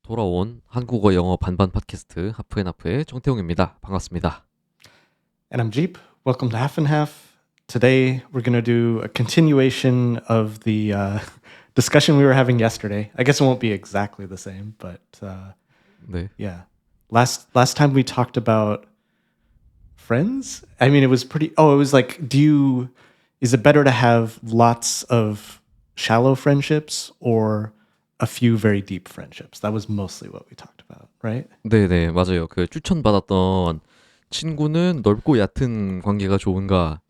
돌아온 한국어 영어 반반 팟캐스트 하프앤하프의 정태용입니다. 반갑습니다. And I'm Jeep. Welcome to Half and Half. Today we're going to do a continuation of the discussion we were having yesterday. I guess it won't be exactly the same, but 네. yeah. Last time we talked about friends. I mean, it was pretty. Oh, it was like, is it better to have lots of shallow friendships or a few very deep friendships? That was mostly what we talked about, right? 네네, 맞아요. 그 추천받았던 친구는 넓고 얕은 관계가 좋은가,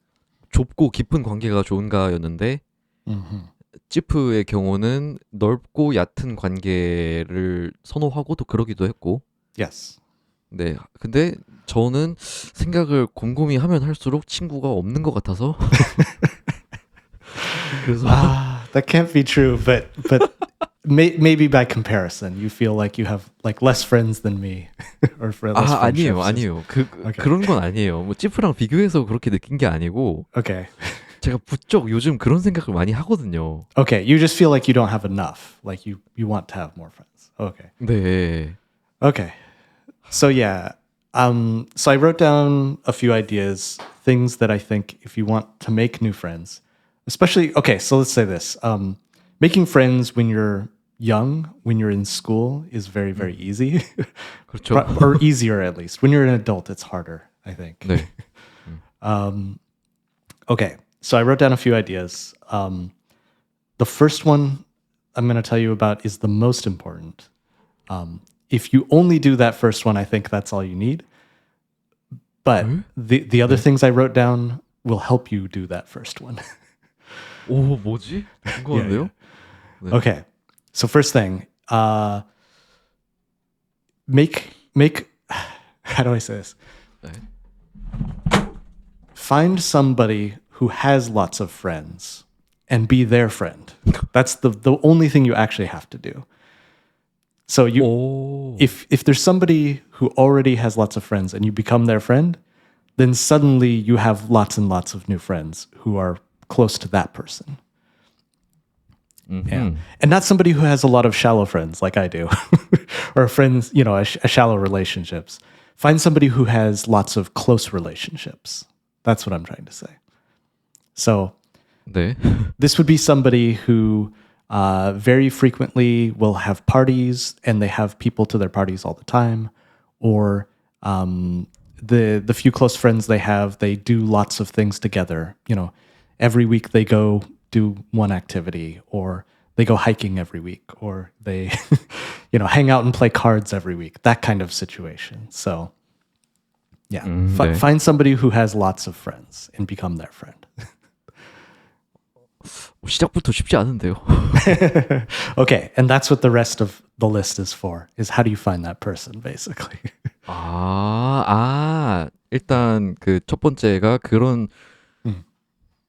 좁고 깊은 관계가 좋은가였는데, Mm-hmm. 찌프의 경우는 넓고 얕은 관계를 선호하고 또 그러기도 했고, Yes. 네. 근데 저는 생각을 곰곰이 하면 할수록 친구가 없는 것 같아서, 그래서 That can't be true, but maybe by comparison, you feel like you have like less friends than me, or for less 아니에요, friendships. 아니에요. Okay. 그런 건 아니에요. 뭐 찌프랑 비교해서 그렇게 느낀 게 아니고, Okay. 제가 부쩍 요즘 그런 생각을 많이 하거든요. Okay. You just feel like you don't have enough. Like you want to have more friends. Okay. 네. Okay. So yeah. So I wrote down a few ideas, things that I think if you want to make new friends, especially okay. So let's say this: making friends when you're young, when you're in school, is very very easy, 그렇죠. or easier at least. When you're an adult, it's harder. I think. 네. Okay, so I wrote down a few ideas. The first one I'm going to tell you about is the most important. If you only do that first one, I think that's all you need. But the other things I wrote down will help you do that first one. 오, 뭐지? 궁금한데요? 네. Okay, so first thing, make how do I say this? 네. Find somebody who has lots of friends and be their friend. That's the only thing you actually have to do. So 오. if there's somebody who already has lots of friends and you become their friend, then suddenly you have lots and lots of new friends who are close to that person. Yeah. And not somebody who has a lot of shallow friends like I do, or friends, a shallow relationships. Find somebody who has lots of close relationships. That's what I'm trying to say. So 네. this would be somebody who very frequently will have parties and they have people to their parties all the time, or the few close friends they have, they do lots of things together. Every week they go do one activity, or they go hiking every week, or they hang out and play cards every week. That kind of situation. So yeah, 네. find somebody who has lots of friends and become their friend. 시작부터 쉽지 않은데요. Okay, and that's what the rest of the list is for, is how do you find that person, basically. 일단 그 첫 번째가 그런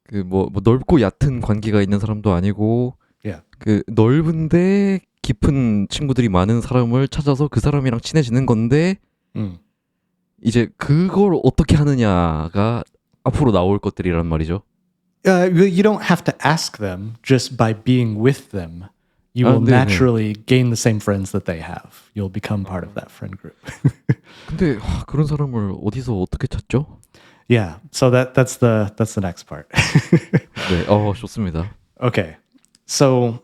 그 뭐 넓고 얕은 관계가 있는 사람도 아니고 Yeah. 그 넓은데 깊은 친구들이 많은 사람을 찾아서 그 사람이랑 친해지는 건데 이제 그걸 어떻게 하느냐가 앞으로 나올 것들이란 말이죠. You don't have to ask them. Just by being with them, you will 네네. naturally gain the same friends that they have. You'll become part of that friend group. 근데 그런 사람을 어디서 어떻게 찾죠? Yeah, so that's the next part. 네, 좋습니다. Okay, so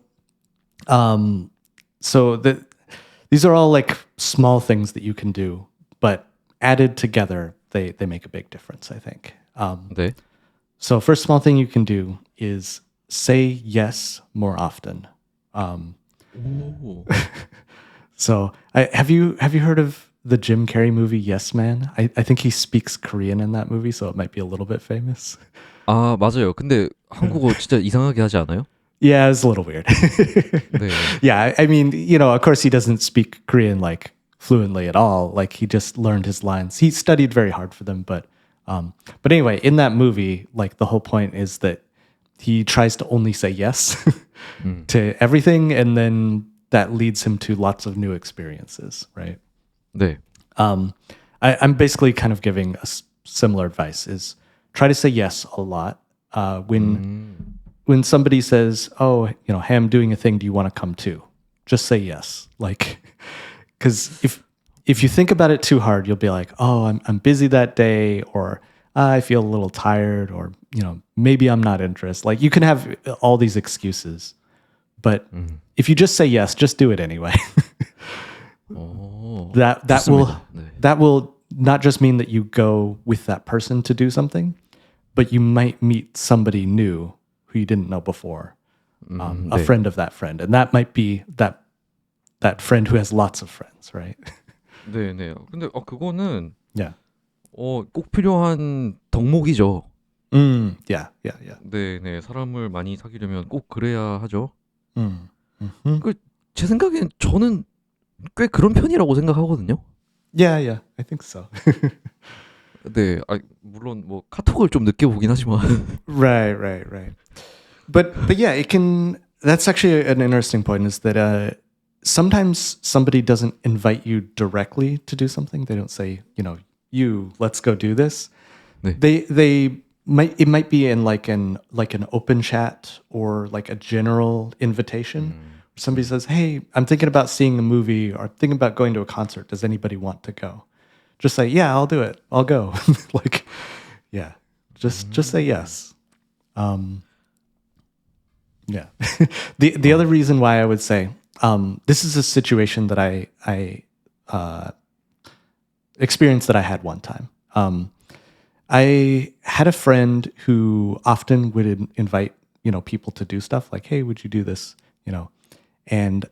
these are all like small things that you can do, but added together, they make a big difference, I think. 네. So first small thing you can do is say yes more often. 오. So have you heard of the Jim Carrey movie Yes Man? I think he speaks Korean in that movie, so it might be a little bit famous. 맞아요. 근데 한국어 진짜 이상하게 하지 않아요? Yeah, it's a little weird. 네. Yeah, I mean, of course he doesn't speak Korean like fluently at all. Like he just learned his lines. He studied very hard for them, but anyway, in that movie, like the whole point is that he tries to only say yes to everything, and then that leads him to lots of new experiences, right? 네. I'm basically kind of giving similar advice: is try to say yes a lot. When somebody says, "Oh, hey, I'm doing a thing. Do you want to come too?" Just say yes. Like Because if you think about it too hard, you'll be like, oh, I'm busy that day, or I feel a little tired, or maybe I'm not interested. Like you can have all these excuses, but if you just say yes, just do it anyway. 오, that 좋습니다. 네. will not just mean that you go with that person to do something, but you might meet somebody new who you didn't know before, a 네. friend of that friend, and that might be that friend who has lots of friends, right? 네, 네. 근데 그거는 Yeah. 꼭 필요한 덕목이죠. Yeah. 네, 네. 사람을 많이 사귀려면 꼭 그래야 하죠. Mm-hmm. 제 생각엔 저는 꽤 그런 편이라고 생각하거든요. Yeah, I think so. 네, 물론 뭐 카톡을 좀 늦게 보긴 하지만. Right. But yeah, it can. That's actually an interesting point. Is that sometimes somebody doesn't invite you directly to do something. They don't say, let's go do this. 네. It might be in like an open chat or like a general invitation. Somebody says, "Hey, I'm thinking about seeing a movie or thinking about going to a concert. Does anybody want to go?" Just say, "Yeah, I'll do it. I'll go." Like, yeah, just say yes. Yeah. The other reason why I would say this is a situation that I experienced that I had one time. I had a friend who often would invite people to do stuff like, "Hey, would you do this?" And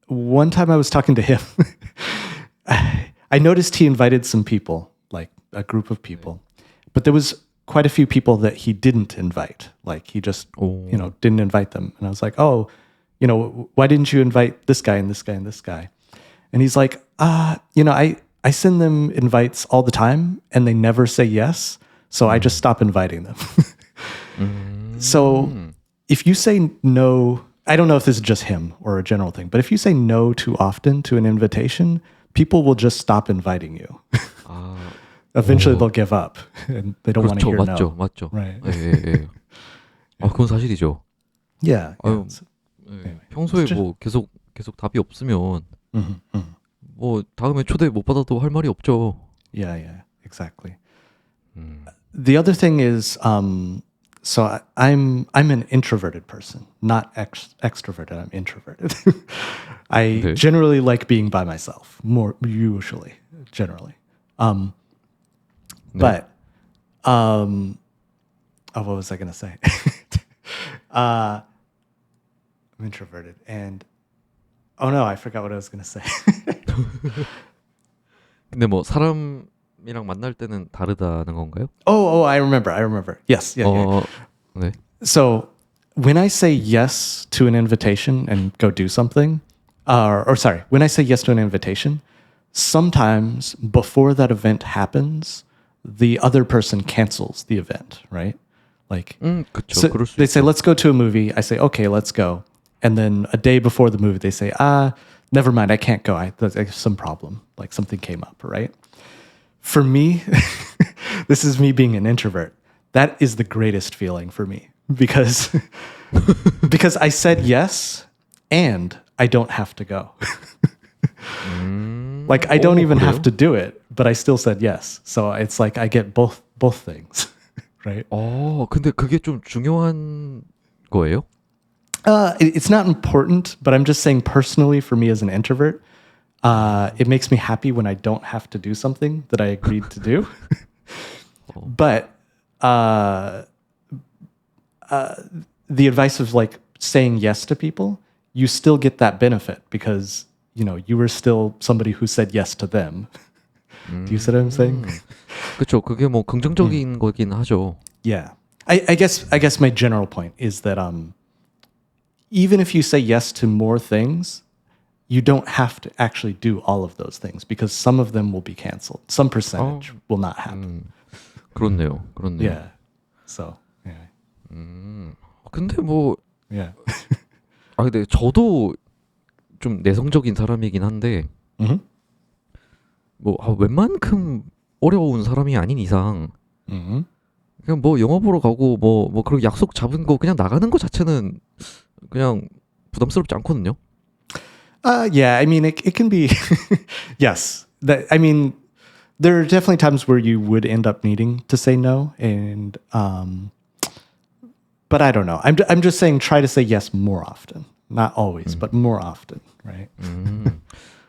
one time I was talking to him, I noticed he invited some people, like a group of people, but there was quite a few people that he didn't invite. Like he just, didn't invite them. And I was like, "Oh, why didn't you invite this guy and this guy and this guy?" And he's like, I send them invites all the time and they never say yes. So I just stop inviting them. So if you say no, I don't know if this is just him or a general thing, but if you say no too often to an invitation, people will just stop inviting you. Eventually they'll give up and they don't want to 그렇죠, hear no. 맞죠. Right. 예. 그건 사실이죠. Yeah. 아유, Anyway. 평소에 뭐 계속 답이 없으면 뭐 다음에 초대 못 받아도 할 말이 없죠. Yeah, exactly. The other thing is, so I'm an introverted person, not extroverted. I'm introverted. I generally like being by myself, more usually, generally. But, what was I gonna say? I'm introverted, and oh no, I forgot what I was gonna say. 근데 뭐 사람이랑 만날 때는 다르다는 건가요? Oh, I remember. Yes, yeah. 네. So when I say yes to an invitation and go do something, when I say yes to an invitation, sometimes before that event happens, the other person cancels the event, right? Like, 그쵸. so 그럴 수 they say, 있죠. "Let's go to a movie." I say, "Okay, let's go." And then a day before the movie, they say, never mind, I can't go. There's some problem, like something came up, right? For me, this is me being an introvert. That is the greatest feeling for me because I said yes and I don't have to go. Like I don't even have 그래요? to do it, but I still said yes. So it's like I get both things, right? 근데 그게 좀 중요한 거예요? It's not important, but I'm just saying personally for me as an introvert, it makes me happy when I don't have to do something that I agreed to do. But the advice of like saying yes to people, you still get that benefit because you were still somebody who said yes to them. Do you see what I'm saying? 그쵸. 그게 뭐 긍정적인 거긴 하죠. Yeah. I guess my general point is that even if you say yes to more things, you don't have to actually do all of those things because some of them will be canceled. Some percentage will not happen. 그렇네요. Yeah. So, yeah. 근데 뭐 Yeah. 근데 저도 좀 내성적인 사람이긴 한데 뭐 웬만큼 어려운 사람이 아닌 이상 그냥 뭐 영화 보러 가고 뭐 그런 약속 잡은 거 그냥 나가는 거 자체는 그냥 부담스럽지 않거든요. Yeah, I mean, it can be, yes. I mean, there are definitely times where you would end up needing to say no. And, but I don't know. I'm just saying try to say yes more often. Not always, but more often, right?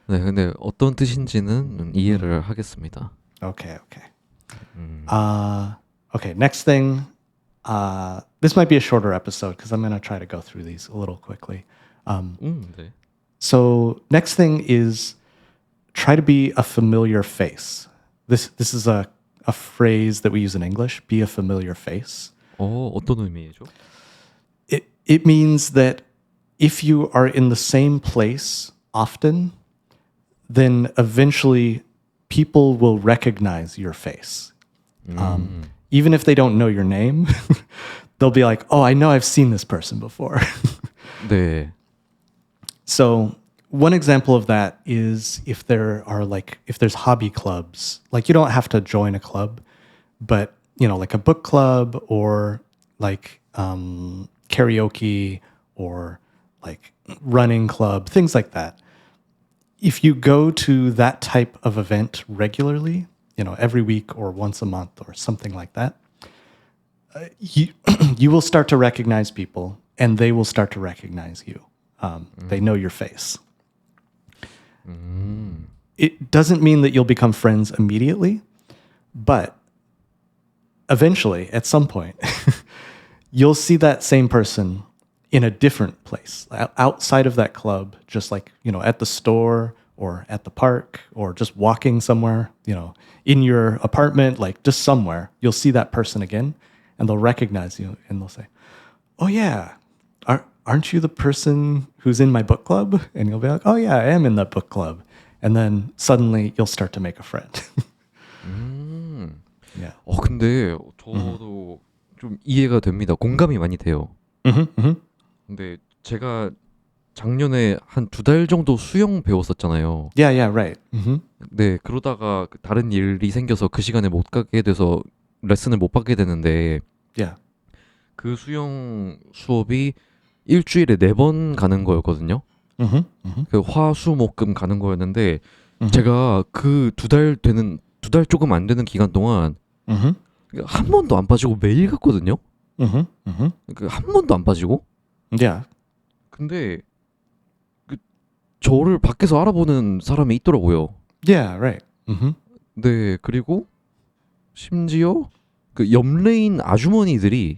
네, 근데 어떤 뜻인지는 이해를 하겠습니다. Okay. Okay, next thing. This might be a shorter episode because I'm going to try to go through these a little quickly. 네. So next thing is try to be a familiar face. This is a phrase that we use in English. Be a familiar face. 어떤 의미죠? It means that if you are in the same place often, then eventually people will recognize your face. Even if they don't know your name, they'll be like, oh, I know I've seen this person before. 네. So one example of that is if there's hobby clubs, like you don't have to join a club, but like a book club or like karaoke or like running club, things like that. If you go to that type of event regularly, every week or once a month or something like that, you will start to recognize people and they will start to recognize you. They know your face. It doesn't mean that you'll become friends immediately, but eventually, at some point, you'll see that same person in a different place, outside of that club, just like, at the store or at the park or just walking somewhere, in your apartment, like just somewhere, you'll see that person again and they'll recognize you and they'll say, oh yeah, aren't you the person who's in my book club? And you'll be like, oh yeah, I am in that book club. And then suddenly you'll start to make a friend. Yeah. 근데 저도 좀 이해가 됩니다. 공감이 많이 돼요. 근데 제가 작년에 한 2달 정도 수영 배웠었잖아요. Yeah, right. 네, 그러다가 다른 일이 생겨서 그 시간에 못 가게 돼서 레슨을 못 받게 되는데 Yeah. 그 수영 수업이 일주일에 4번 가는 거였거든요. 그 화수목금 가는 거였는데 제가 그 2달 조금 안 되는 기간 동안 한 번도 안 빠지고 매일 갔거든요. 그 한 번도 안 빠지고. Yeah. 근데 그 저를 밖에서 알아보는 사람이 있더라고요. Yeah, right. 네, 그리고 심지어 그 옆 레인 아주머니들이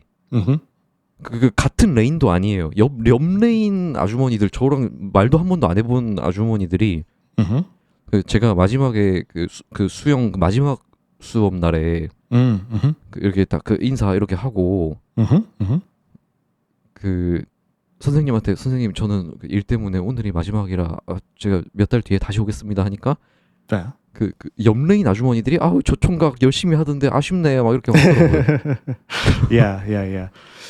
그 같은 레인도 아니에요. 옆 레인 아주머니들, 저랑 말도 한 번도 안 해본 아주머니들이 그 제가 마지막에 그 수영 마지막 수업 날에 그 이렇게 딱 그 인사 이렇게 하고 그 선생님한테 선생님 저는 일 때문에 오늘이 마지막이라 제가 몇 달 뒤에 다시 오겠습니다 하니까 Yeah. 그 옆 레인 아주머니들이 아우 저 총각 열심히 하던데 아쉽네 막 이렇게 하더라고요.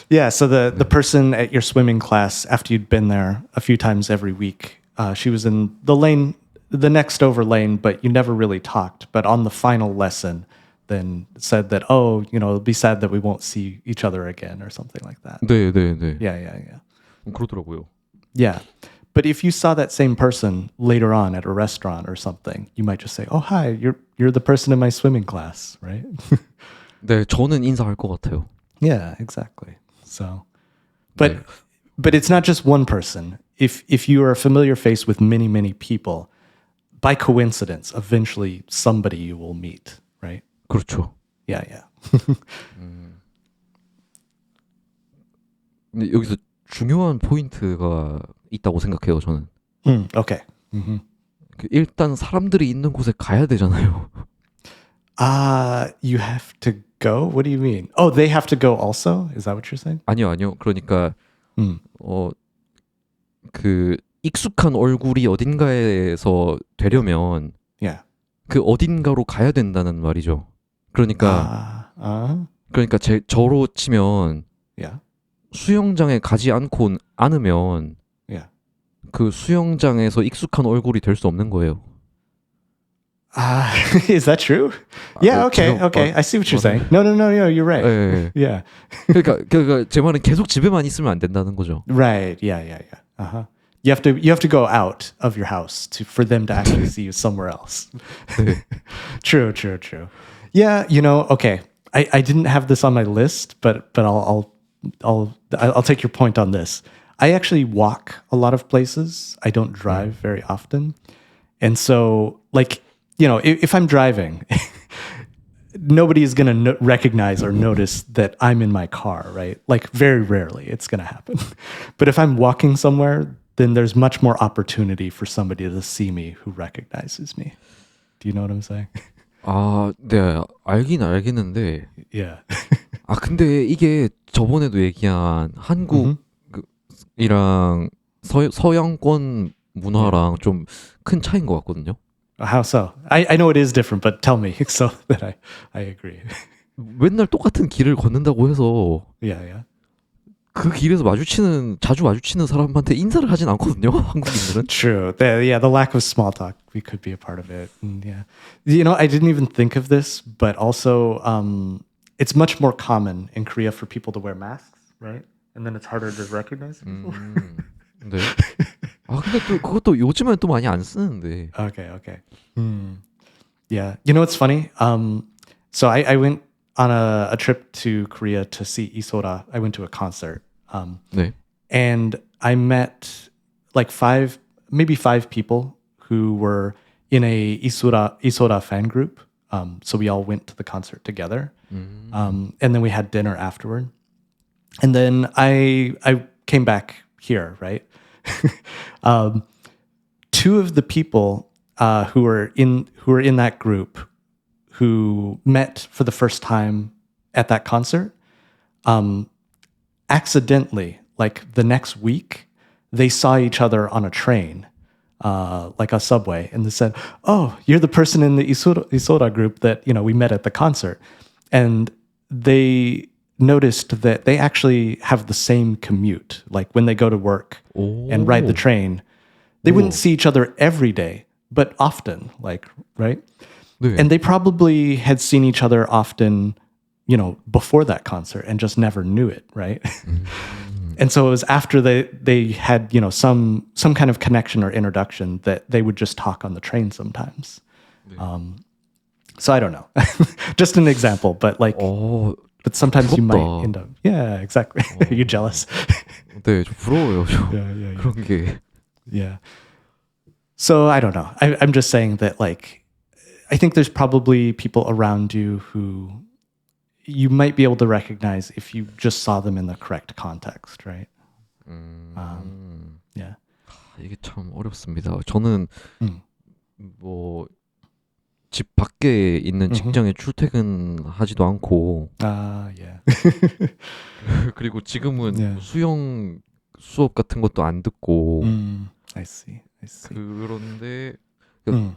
Yeah, so the person at your swimming class, after you'd been there a few times every week, she was in the next over lane, but you never really talked. But on the final lesson, then said that, oh, it'll be sad that we won't see each other again or something like that. 네. Yeah. 그러더라고요. Yeah. But if you saw that same person later on at a restaurant or something, you might just say, oh, hi, you're the person in my swimming class, right? 네, 저는 인사할 것 같아요. Yeah, exactly. So, but it's not just one person. If you are a familiar face with many, many people, by coincidence, eventually somebody you will meet, right? 그렇죠. Yeah. 근데 여기서 중요한 포인트가 있다고 생각해요, 저는. Okay. 그 일단 사람들이 있는 곳에 가야 되잖아요. You have to go? What do you mean? Oh, they have to go also? Is that what you're saying? 아니요. 그러니까 그 익숙한 얼굴이 어딘가에서 되려면 Yeah. 그 어딘가로 가야 된다는 말이죠. 그러니까 저로 치면 Yeah. 수영장에 가지 않으면 Yeah. 그 수영장에서 익숙한 얼굴이 될 수 없는 거예요. Is that true? Yeah, okay. I see what you're saying. No, you're right. 네. Yeah. 그러니까 제 말은 계속 집에만 있으면 안 된다는 거죠. Right. Yeah. Uh-huh. You have to go out of your house for them to actually see you somewhere else. True. Yeah, okay. I didn't have this on my list, but I'll take your point on this. I actually walk a lot of places. I don't drive very often. And so, like, if I'm driving, nobody is going to recognize or notice that I'm in my car, right? Like, very rarely it's going to happen. But if I'm walking somewhere, then there's much more opportunity for somebody to see me who recognizes me. Do you know what I'm saying? 아, 네, 알긴 알겠는데, Yeah. 아, 근데 이게 저번에도 얘기한 한국이랑 서양권 문화랑 좀 큰 차이인 것 같거든요. How so? I know it is different, but tell me so that I agree. 맨날 똑같은 길을 걷는다고 해서 Yeah. 그 길에서 자주 마주치는 사람한테 인사를 하진 않거든요, 한국인들은. True. The lack of small talk, we could be a part of it. And yeah. I didn't even think of this, but also it's much more common in Korea for people to wear masks, right? And then it's harder to recognize people. 네. 아, 근데 또 그것도 요즘엔 또 많이 안 쓰는데. Okay. Yeah. What's funny? So I went on a trip to Korea to see Isora. I went to a concert. 네. And I met like maybe five people who were in a Isora fan group. So we all went to the concert together. And then we had dinner afterward. And then I came back here, right? Two of the people who were in that group who met for the first time at that concert, accidentally, like the next week, they saw each other on a train, like a subway, and they said, "Oh, you're the person in the Isora group that we met at the concert," and they noticed that they actually have the same commute. Like when they go to work and ride the train, they wouldn't see each other every day, but often, like, right? 네. And they probably had seen each other often, before that concert and just never knew it, right? And so it was after they had, some kind of connection or introduction that they would just talk on the train sometimes. So I don't know. Just an example, but like but sometimes you might 부럽다. end up. Yeah, exactly. Are you jealous? 네, 좀 부러워요. Yeah. 그런 게. Yeah. So I don't know. I'm just saying that, like, I think there's probably people around you who you might be able to recognize if you just saw them in the correct context, right? Yeah. 이게 참 어렵습니다. 저는 뭐 집 밖에 있는 직장에 출퇴근하지도 않고 Yeah. 그리고 지금은 Yeah. 수영 수업 같은 것도 안 듣고 I see. 그런데 음.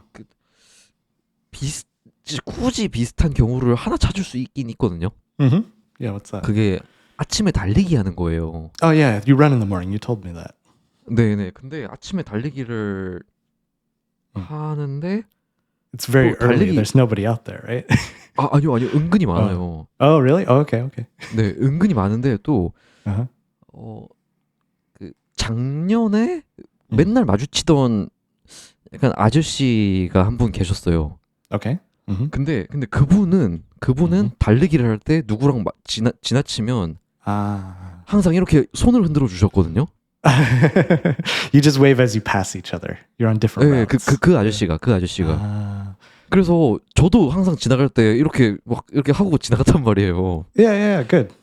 굳이 비슷한 경우를 하나 찾을 수 있긴 있거든요. Yeah, what's that? 그게 아침에 달리기 하는 거예요. Oh yeah, you run in the morning. You told me that. 네네. 근데 아침에 달리기를 하는데 It's very 또 early. 달리기- There's nobody out there, right? 아니요 은근히 많아요. Oh, really? Oh, okay. 네, 은근히 많은데 또 Uh-huh. 그 작년에 맨날 마주치던 약간 아저씨가 한 분 계셨어요. Okay. 근데 그분은 달리기를 할 때 누구랑 지나치면 Ah. 항상 이렇게 손을 흔들어 주셨거든요. You just wave as you pass each other. You're on different 네, routes. 그 아저씨가 Ah. 그래서 저도 항상 지나갈 때 이렇게 막 이렇게 하고 지나갔단 말이에요. Yeah, good.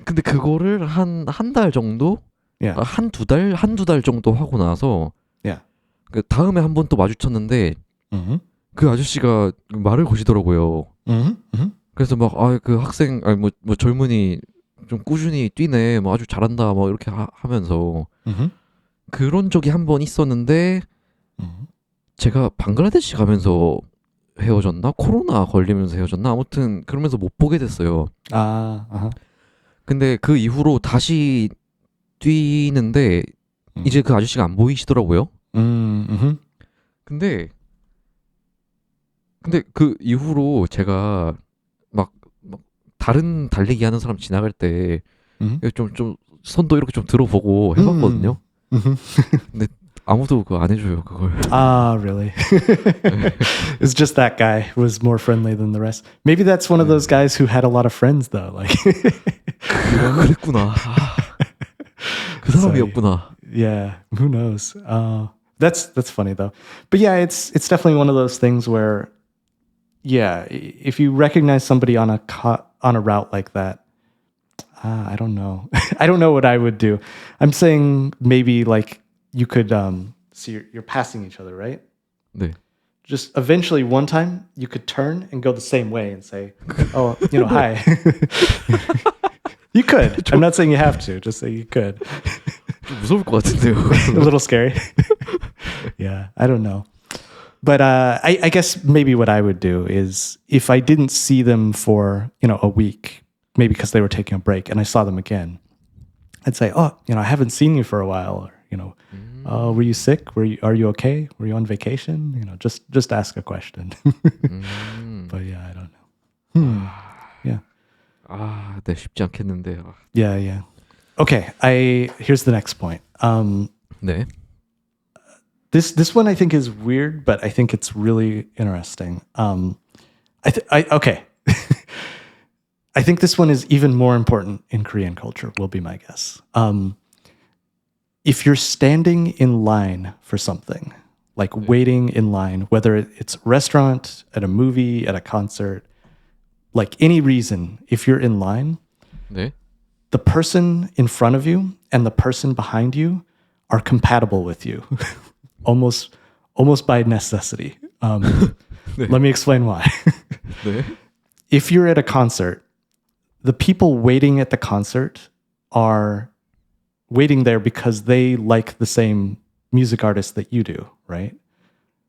근데 그거를 한 달 정도, Yeah. 한두 달 정도 하고 나서 Yeah. 그 다음에 한 번 또 마주쳤는데 그 아저씨가 말을 거시더라고요. 그래서 막 그 학생 뭐 젊은이 좀 꾸준히 뛰네, 뭐 아주 잘한다, 뭐 이렇게 하면서 그런 적이 한 번 있었는데 제가 방글라데시 가면서 헤어졌나? 코로나 걸리면서 헤어졌나? 아무튼 그러면서 못 보게 됐어요. Uh-huh. 근데 그 이후로 다시 뛰는데 이제 그 아저씨가 안 보이시더라고요. 근데 그 이후로 제가 막 다른 달리기 하는 사람 지나갈 때 좀 손도 이렇게 좀 들어보고 해봤거든요. 근데 아무도 그거 안 해줘요 그걸. Ah, really? It's just that guy who was more friendly than the rest. Maybe that's one of those guys who had a lot of friends, though. Like, 그랬구나. 그 사람이었구나. yeah, who knows? That's funny though. But yeah, it's definitely one of those things where, yeah, if you recognize somebody on a route like that, I don't know. I don't know what I would do. I'm saying maybe like you could so you're passing each other, right? 네. Just eventually one time you could turn and go the same way and say, "Oh, hi." You could. I'm not saying you have to. Just say you could. 좀 무서울 것 같은데요. A little scary. Yeah, I don't know. But I guess maybe what I would do is if I didn't see them for, a week, maybe because they were taking a break and I saw them again, I'd say, "Oh, I haven't seen you for a while." Or, were you sick? Are you okay? Were you on vacation? Just ask a question. But yeah, I don't know. Yeah. 아, 네, 쉽지 않겠는데. Yeah. Okay, here's the next point. 네. This one I think is weird, but I think it's really interesting. Okay. I think this one is even more important in Korean culture, will be my guess. If you're standing in line for something, like waiting in line, whether it's a restaurant, at a movie, at a concert, like any reason, if you're in line, 네. the person in front of you and the person behind you are compatible with you, almost by necessity. Let me explain why. 네. If you're at a concert, the people waiting at the concert are waiting there because they like the same music artist that you do, right?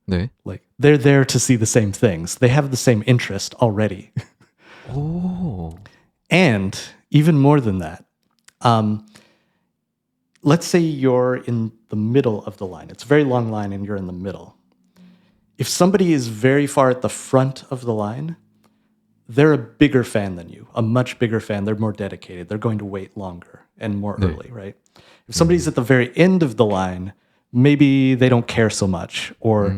네. Like they're there to see the same things. They have the same interest already. 오. And even more than that, let's say you're in the middle of the line. It's a very long line and you're in the middle. If somebody is very far at the front of the line, they're a bigger fan than you, a much bigger fan. They're more dedicated. They're going to wait longer and more early, right? If somebody's at the very end of the line, maybe they don't care so much, or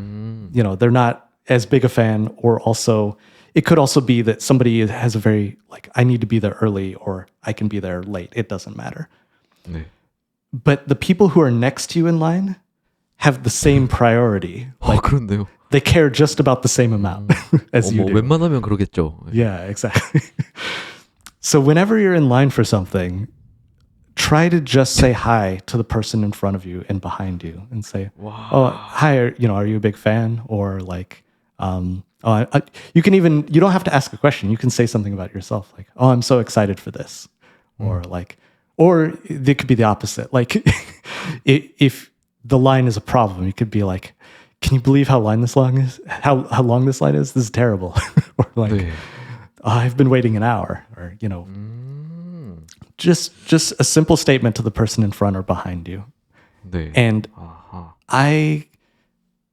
they're not as big a fan, or also it could also be that somebody has a very I need to be there early or I can be there late. It doesn't matter. 네. But the people who are next to you in line have the same priority. 그런데요. They care just about the same amount as you do. 웬만하면 그러겠죠. Yeah, exactly. So whenever you're in line for something, try to just say hi to the person in front of you and behind you and say, "Oh, hi, are you a big fan?" Or you can even, you don't have to ask a question. You can say something about yourself, like, "Oh, I'm so excited for this." Or or it could be the opposite. Like if the line is a problem, you could be like, "Can you believe how long this line is? How long this line is? This is terrible." Or 네. I've been waiting an hour, or just a simple statement to the person in front or behind you. 네. And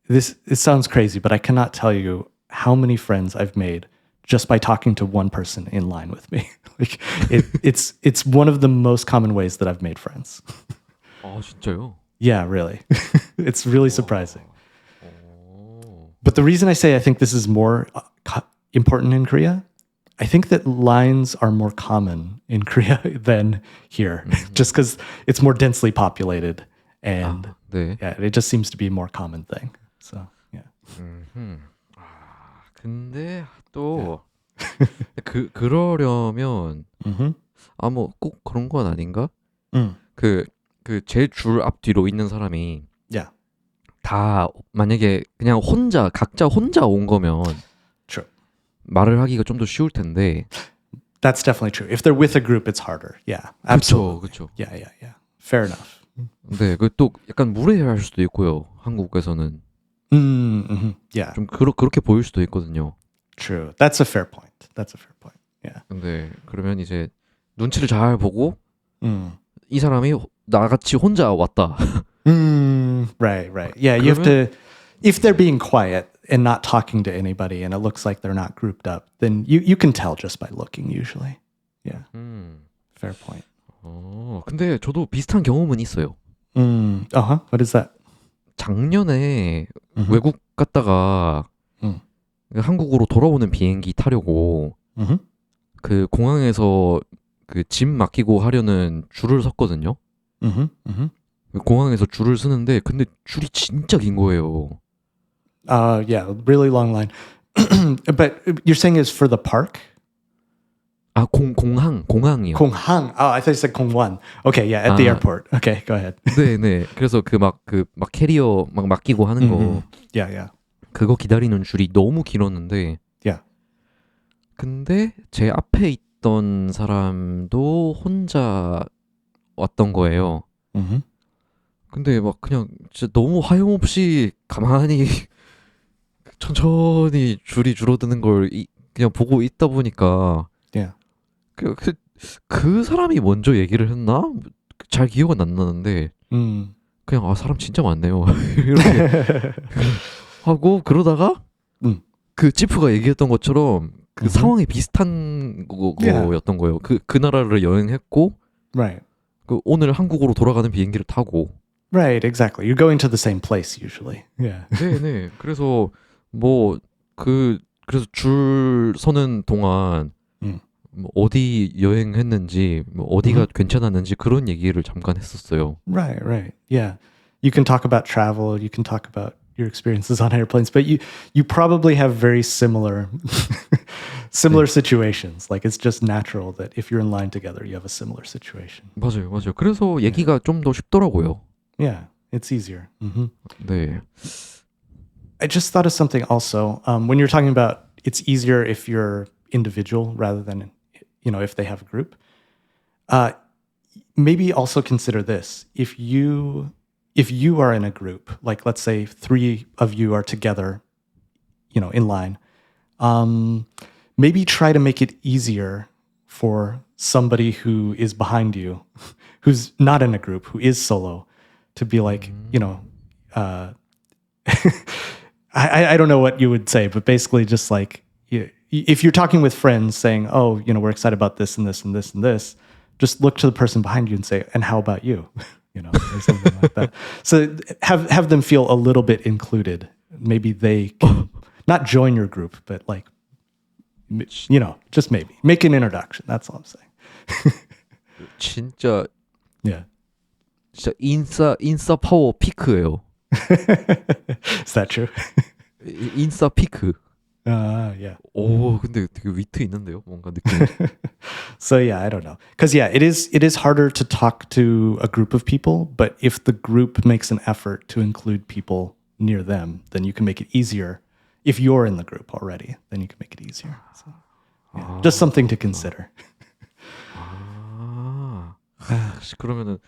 it sounds crazy, but I cannot tell you how many friends I've made just by talking to one person in line with me. It's one of the most common ways that I've made friends. 아, 진짜요? Yeah, really. It's really surprising. But the reason I say I think this is more important in Korea, I think that lines are more common in Korea than here, just because it's more densely populated, and 네. yeah, it just seems to be a more common thing. So yeah. 근데 또 그러려면 꼭 그런 건 아닌가? 그 제 줄 앞뒤로 있는 사람이 Yeah. 다 만약에 그냥 각자 혼자 온 거면 True. 말을 하기가 좀 더 쉬울 텐데. That's definitely true. If they're with a group, it's harder. Yeah, absolutely. 그렇죠. Yeah. Fair enough. 네, 그 또 약간 무례할 수도 있고요. 한국에서는 Yeah. 좀 그렇게 보일 수도 있거든요. True. That's a fair point. Yeah. 근데 그러면 이제 눈치를 잘 보고 이 사람이 나같이 혼자 왔다. Right. Yeah, you have to, if they're being quiet and not talking to anybody and it looks like they're not grouped up, then you can tell just by looking usually. Yeah. Fair point. 근데 저도 비슷한 경험은 있어요. Uh-huh. What is that? 작년에 Mhm. 외국 갔다가 음. 한국으로 돌아오는 비행기 타려고 Mhm. 그 공항에서 그 짐 맡기고 하려는 줄을 섰거든요. Mhm. Mhm. 공항에서 줄을 서는데 근데 줄이 진짜 긴 거예요. Yeah, really long line. But you're saying it's for the park? 아, 공항이요. Konghang. Oh, I thought you said Kongwan. Okay, yeah, at the 아. airport. Okay, go ahead. 네네. 그래서 그 막 캐리어 막 맡기고 하는 거 Mhm. Yeah, yeah. 그거 기다리는 줄이 너무 길었는데 Yeah. 근데 제 앞에 있던 사람도 혼자 왔던 거예요. Mhm. 근데 막 그냥 진짜 너무 하염없이 가만히 천천히 줄이 줄어드는 걸 그냥 보고 있다 보니까 Yeah. 그 사람이 먼저 얘기를 했나? 잘 기억은 안 나는데 Mm. 그냥 아 사람 진짜 많네요. 이렇게 하고 그러다가 그 지프가 얘기했던 것처럼 그 상황이 비슷한 거였던 거예요. 그 나라를 여행했고 Right. 그 오늘 한국으로 돌아가는 비행기를 타고 Right, exactly. You're going to the same place usually. Yeah. 네네. 그래서 그래서 줄 서는 동안 뭐 어디 여행했는지 뭐 어디가 괜찮았는지 그런 얘기를 잠깐 했었어요. Right, right. Yeah. You can talk about travel, you can talk about your experiences on airplanes, but you probably have very similar situations. Like it's just natural that if you're in line together, you have a similar situation. 맞아요. 그래서 얘기가 좀 더 쉽더라고요. Yeah, it's easier. 네. I just thought of something also. When you're talking about it's easier if you're individual rather than, if they have a group. Maybe also consider this. If you are in a group, like let's say 3 of you are together, in line, maybe try to make it easier for somebody who is behind you, who's not in a group, who is solo, to be like, I don't know what you would say, but basically just like, if you're talking with friends saying, oh, we're excited about this and this and this and this, just look to the person behind you and say, and how about you? Or something like that. So have them feel a little bit included. Maybe they can not join your group, but like, just maybe make an introduction. That's all I'm saying. 진짜 Yeah. 인싸 파워 피크예요. Is that true? 인싸 피크. Yeah. 오, 근데 되게 위트 있는데요, 뭔가 느낌. So yeah, I don't know. Because yeah, it is harder to talk to a group of people, but if the group makes an effort to include people near them, then you can make it easier. If you're in the group already, then you can make it easier. So, yeah, just something to consider. 그러면은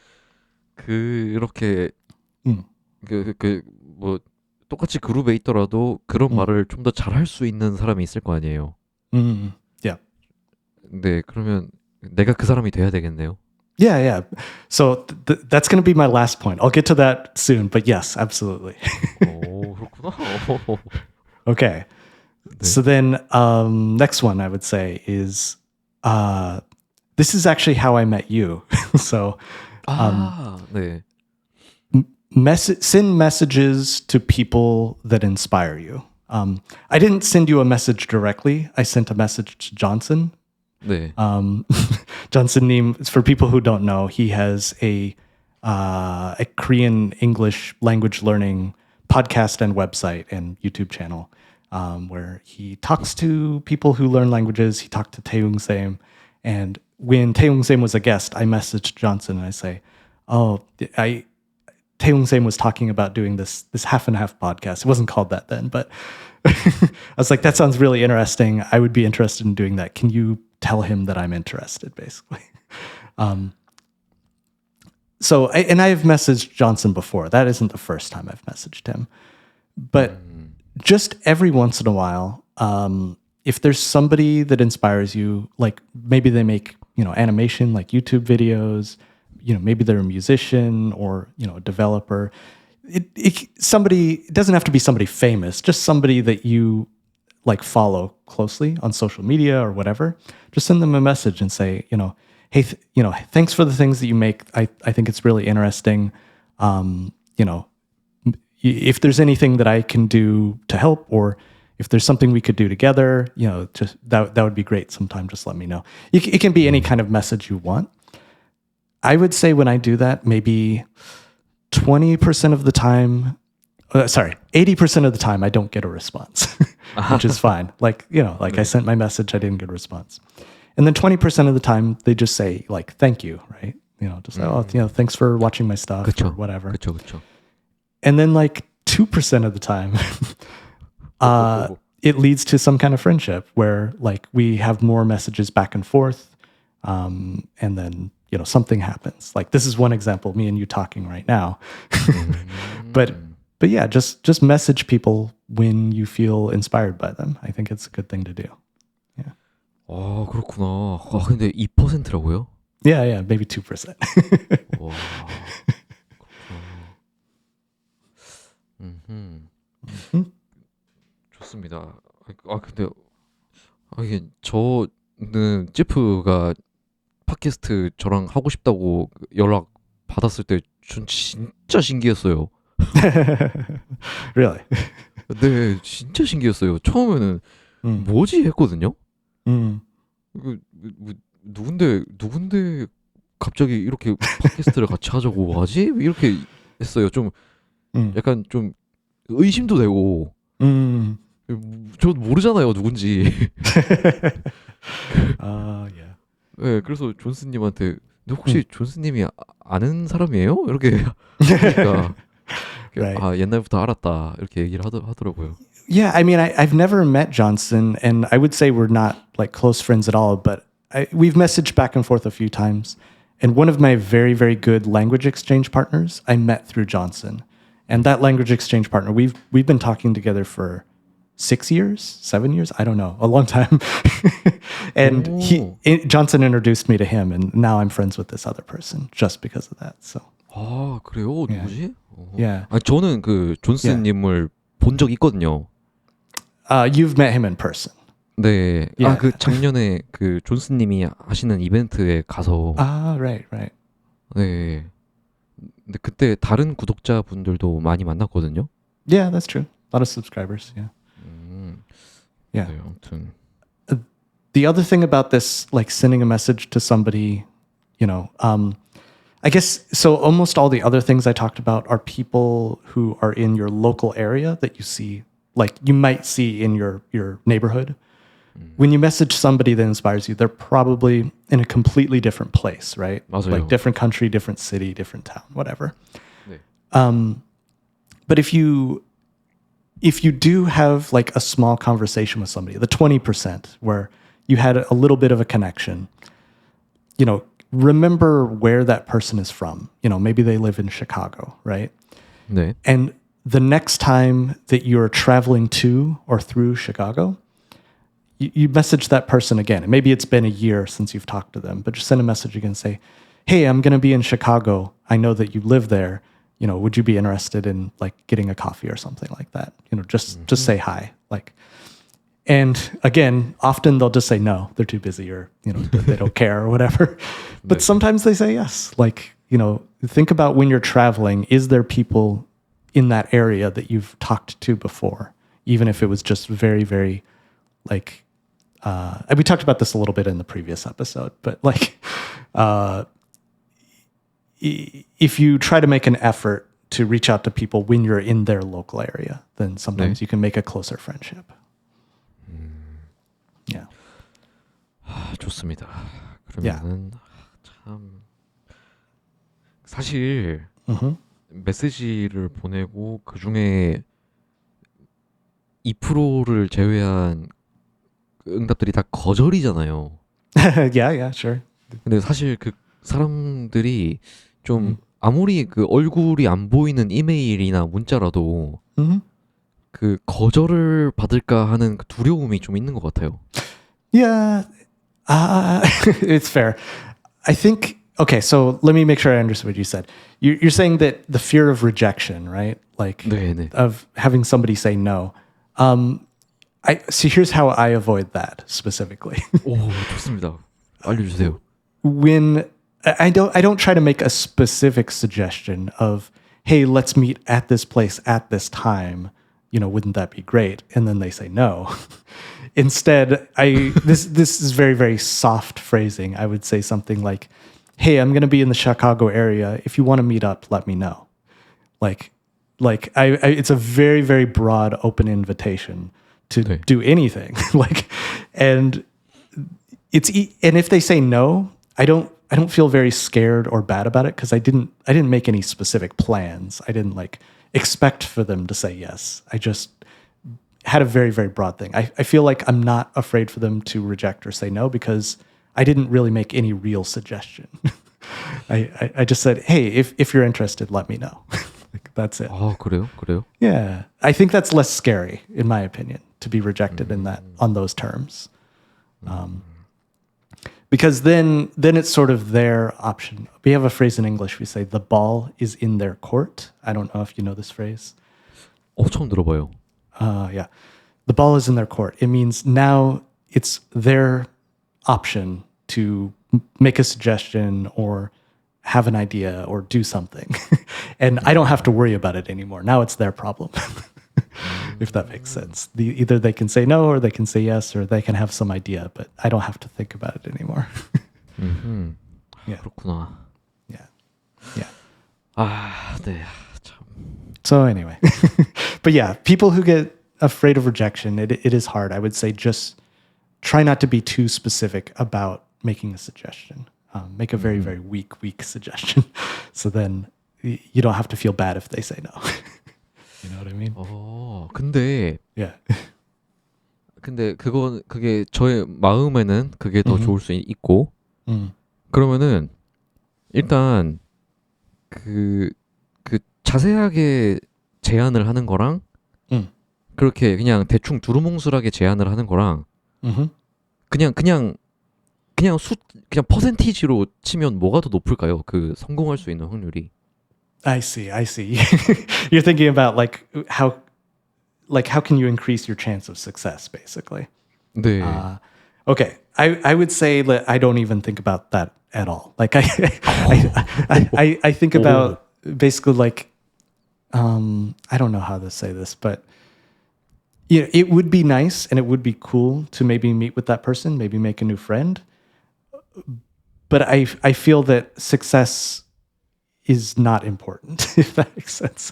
그렇게 뭐 똑같이 그룹에 있더라도 그런 말을 좀 더 잘할 수 있는 사람이 있을 거 아니에요. Yeah. 네, 그러면 내가 그 사람이 돼야 되겠네요. Yeah. So that's going to be my last point. I'll get to that soon, but yes, absolutely. 오, 그렇구나. Okay. So then next one I would say is this is actually how I met you. So 네. send messages to people that inspire you. I didn't send you a message directly. I sent a message to Johnson. 네. Johnson Neem, for people who don't know, he has a Korean English language learning podcast and website and YouTube channel where he talks to people who learn languages. He talked to Taeyoung Sam, and when Taeyoung Sam was a guest, I messaged Johnson and I say, Taeyoung Sam was talking about doing this half and half podcast. It wasn't called that then, but I was like, that sounds really interesting. I would be interested in doing that. Can you tell him that I'm interested, basically? So I've messaged Johnson before. That isn't the first time I've messaged him. But just every once in a while, if there's somebody that inspires you, like maybe they make, animation, like YouTube videos, maybe they're a musician or, a developer. It doesn't have to be somebody famous, just somebody that you like follow closely on social media or whatever. Just send them a message and say, hey, thanks for the things that you make. I think it's really interesting. You know, if there's anything that I can do to help, or if there's something we could do together, you know, just that would be great. Sometime just let me know. It can be any kind of message you want. I would say when I do that, maybe 20% of the time, 80% of the time, I don't get a response, which is fine. Like, you know, like I sent my message, I didn't get a response. And then 20% of the time, they just say like, thank you, right? You know, just oh, you know, thanks for watching my stuff or whatever. 그쵸. And then like 2% of the time, it leads to some kind of friendship where like we have more messages back and forth. And then, you know, something happens. Like this is one example, me and you talking right now. But yeah, just message people when you feel inspired by them. I think it's a good thing to do. Yeah. 아, 그렇구나. 아, 근데 2%라고요? Yeah, maybe 2%. 와, 그렇구나. 좋습니다. 아, 근데 이게 저는 제프가 팟캐스트 저랑 하고 싶다고 연락 받았을 때 전 진짜 신기했어요. Really? 네, 진짜 신기했어요. 처음에는 뭐지 했거든요. 누군데 갑자기 이렇게 팟캐스트를 같이 하자고 하지? 이렇게 했어요. 좀 약간 좀 의심도 되고. 저 모르잖아요, 누군지. Yeah. 네, 그래서 존스님한테 혹시 존스님이 아는 사람이에요? 이렇게 하니까 Right. 아, 옛날부터 알았다 이렇게 얘기를 하더라고요. Yeah, I mean, I've never met Johnson, and I would say we're not like close friends at all, but we've messaged back and forth a few times. And one of my very, very good language exchange partners, I met through Johnson. And that language exchange partner, we've been talking together for 6 years, 7 years, I don't know, a long time. And Johnson introduced me to him, and now I'm friends with this other person just because of that. So. 아, 그래요? 누구지? Yeah. 아니, 저는 그 존스님을 본 적 있거든요. You've met him in person. 네. Yeah. 아, 그 작년에 그 존스님이 하시는 이벤트에 가서. Right. 네. 근데 그때 다른 구독자분들도 많이 만났거든요. Yeah, that's true. A lot of subscribers. Yeah. Yeah. 네, 아무튼. The other thing about this, like sending a message to somebody, you know, I guess, so almost all the other things I talked about are people who are in your local area that you see, like you might see in your neighborhood. When you message somebody that inspires you, they're probably in a completely different place, right? 맞아요. Like different country, different city, different town, whatever. 네. But if you do have like a small conversation with somebody, the 20% where you had a little bit of a connection, you know, remember where that person is from. You know, maybe they live in Chicago, right? 네. And the next time that you're traveling to or through Chicago, you message that person again. And maybe it's been a year since you've talked to them, but just send a message again and say, hey, I'm going to be in Chicago. I know that you live there. You know, would you be interested in like getting a coffee or something like that? You know, just say hi. Like, and again, often they'll just say no, they're too busy, or, you know, they don't care or whatever. But sometimes they say yes. Like, you know, think about when you're traveling, is there people in that area that you've talked to before? Even if it was just very, very like, we talked about this a little bit in the previous episode, but like, if you try to make an effort to reach out to people when you're in their local area, then sometimes you can make a closer friendship. Yeah. 좋습니다. 그러면은 참 사실 메시지를 보내고 그 중에 2%를 제외한 응답들이 다 거절이잖아요. Yeah, sure. 근데 사실 그 사람들이 좀 아무리 그 얼굴이 안 보이는 이메일이나 문자라도 그 거절을 받을까 하는 그 두려움이 좀 있는 것 같아요. Yeah, it's fair. I think, okay, so let me make sure I understood what you said. You're saying that the fear of rejection, right? Like 네네. of having somebody say no. See, here's how I avoid that specifically. 오, 좋습니다. 알려주세요. When I don't try to make a specific suggestion of, hey, let's meet at this place at this time. Wouldn't that be great? And then they say no. Instead, this is very, very soft phrasing. I would say something like, hey, I'm going to be in the Chicago area. If you want to meet up, let me know. It's a very, very broad, open invitation to do anything. And if they say no, I don't feel very scared or bad about it because I didn't make any specific plans. I didn't expect for them to say yes. I just had a very, very broad thing. I feel like I'm not afraid for them to reject or say no because I didn't really make any real suggestion. I just said, hey, if you're interested, let me know. That's it. 그래요? Yeah. I think that's less scary, in my opinion, to be rejected on those terms. Because then it's sort of their option. We have a phrase in English, we say, the ball is in their court. I don't know if you know this phrase. 처음 들어봐요. Yeah. The ball is in their court. It means now it's their option to make a suggestion or have an idea or do something. And I don't have to worry about it anymore. Now it's their problem. If that makes sense. Either they can say no or they can say yes or they can have some idea, but I don't have to think about it anymore. Yeah. 그렇구나. Yeah. 네. 참. So anyway. But yeah, people who get afraid of rejection, it is hard. I would say just try not to be too specific about making a suggestion. Make a very, very weak suggestion. So then you don't have to feel bad if they say no. You know what I mean? 근데 Yeah. 근데 그게 저의 마음에는 그게 더 좋을 수 있고 그러면은 일단 그 자세하게 제안을 하는 거랑 그렇게 그냥 대충 두루뭉술하게 제안을 하는 거랑 그냥 퍼센티지로 치면 뭐가 더 높을까요? 그 성공할 수 있는 확률이. I see. You're thinking about how can you increase your chance of success, basically. 네. Okay. I would say that I don't even think about that at all. I think about basically I don't know how to say this, but it would be nice and it would be cool to maybe meet with that person, maybe make a new friend. But I feel that success is not important, if that makes sense.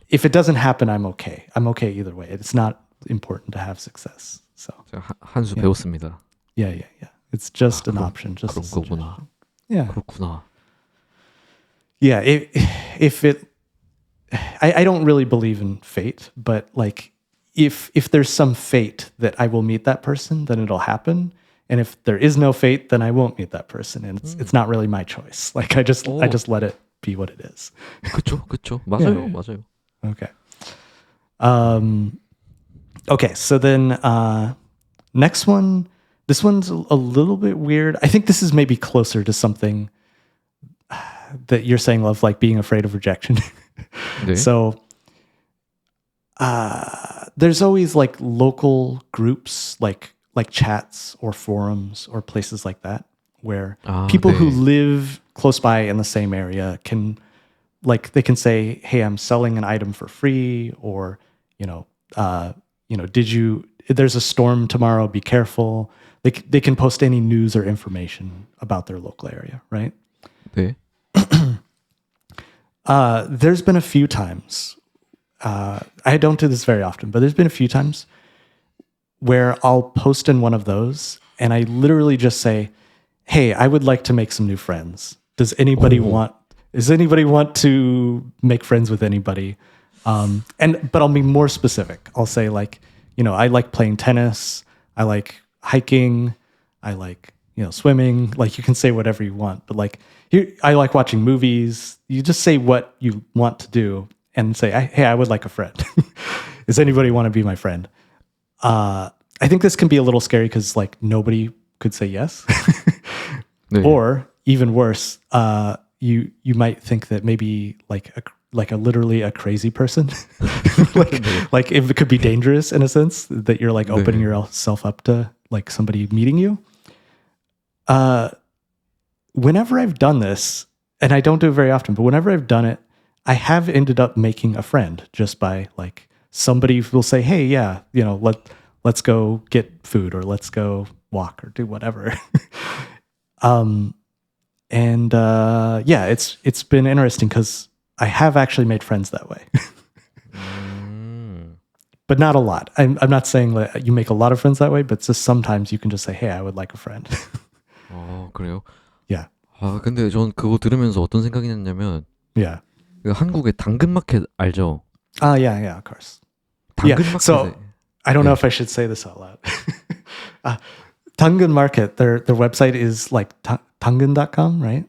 If it doesn't happen, I'm okay. I'm okay either way. It's not important to have success. So 한 수 배웠습니다. Yeah. It's just an option. Just 그런 거구나. Yeah. 그렇구나. Yeah. I don't really believe in fate, but if there's some fate that I will meet that person, then it'll happen. And if there is no fate, then I won't meet that person. And it's not really my choice. I just let it be what it is. 그쵸. 맞아요. Yeah. 맞아요. Okay. Okay. So then, next one, this one's a little bit weird. I think this is maybe closer to something that you're saying, Love, like being afraid of rejection. 네. So, there's always local groups, like chats or forums or places like that where people 네. who live close by in the same area can they can say, hey, I'm selling an item for free, or there's a storm tomorrow, be careful. They can post any news or information about their local area, right? 네. There's been a few times, I don't do this very often, but there's been a few times where I'll post in one of those and I literally just say, hey, I would like to make some new friends. Does anybody want to make friends with anybody? But I'll be more specific. I'll say I like playing tennis. I like hiking. I like, swimming. You can say whatever you want, but here, I like watching movies. You just say what you want to do and say, hey, I would like a friend. Does anybody want to be my friend? I think this can be a little scary because nobody could say yes. 네. Or even worse, you might think that maybe literally a crazy person, it could be dangerous in a sense that you're opening yourself up to somebody meeting you. Whenever I've done this, and I don't do it very often, but whenever I've done it, I have ended up making a friend just by like somebody will say, "Hey, yeah, let's go get food or let's go walk or do whatever." And yeah, it's been interesting because I have actually made friends that way, but not a lot. I'm not saying that you make a lot of friends that way, but just sometimes you can just say, "Hey, I would like a friend." 그래요? Yeah, 아, 근데 전 그거 들으면서 어떤 생각이 났냐면 yeah. 그 한국의 당근마켓 알죠? Yeah, of course. Yeah. 당근마켓에 So I don't know if I should say this out loud. Tangun Market, their website is like tangun.com, right?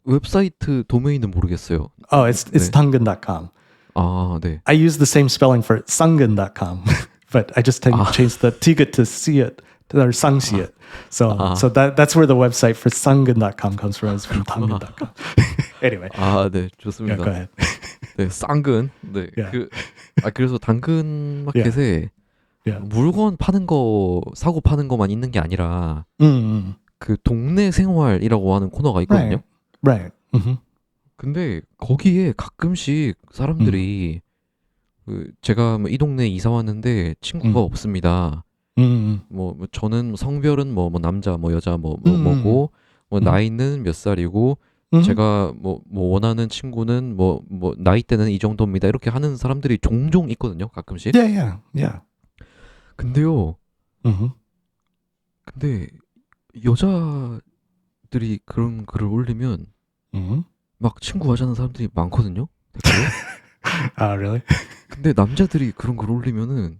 웹사이트 도메인은 모르겠어요. Oh, it's 네. tangun.com. 아, 네. I use the same spelling for sangun.com, but I just changed the tiga to see it or sangsi it. So that's where the website for sangun.com comes from. It's from tangun.com. Anyway. 아, 네, Yeah, 좋습니다. go ahead. 네, 쌍근. 네. Yeah. 그래서 당근 마켓에 Yeah. 물건 파는 거, 사고 파는 거만 있는 게 아니라 Mm-hmm. 그 동네 생활이라고 하는 코너가 있거든요. Right. Mm-hmm. 근데 거기에 가끔씩 사람들이 제가 이 동네 이사 왔는데 친구가 없습니다. Mm-hmm. 뭐 저는 성별은 뭐 남자 뭐 여자 뭐고 뭐 나이는 몇 살이고 제가 뭐 원하는 친구는 뭐 나이대는 이 정도입니다. 이렇게 하는 사람들이 종종 있거든요. 가끔씩. Yeah. 근데요. Mm-hmm. 근데 여자들이 그런 글을 올리면 Mm-hmm. 막 친구 하자는 사람들이 많거든요. 댓글에. Oh, really? 근데 남자들이 그런 글 올리면은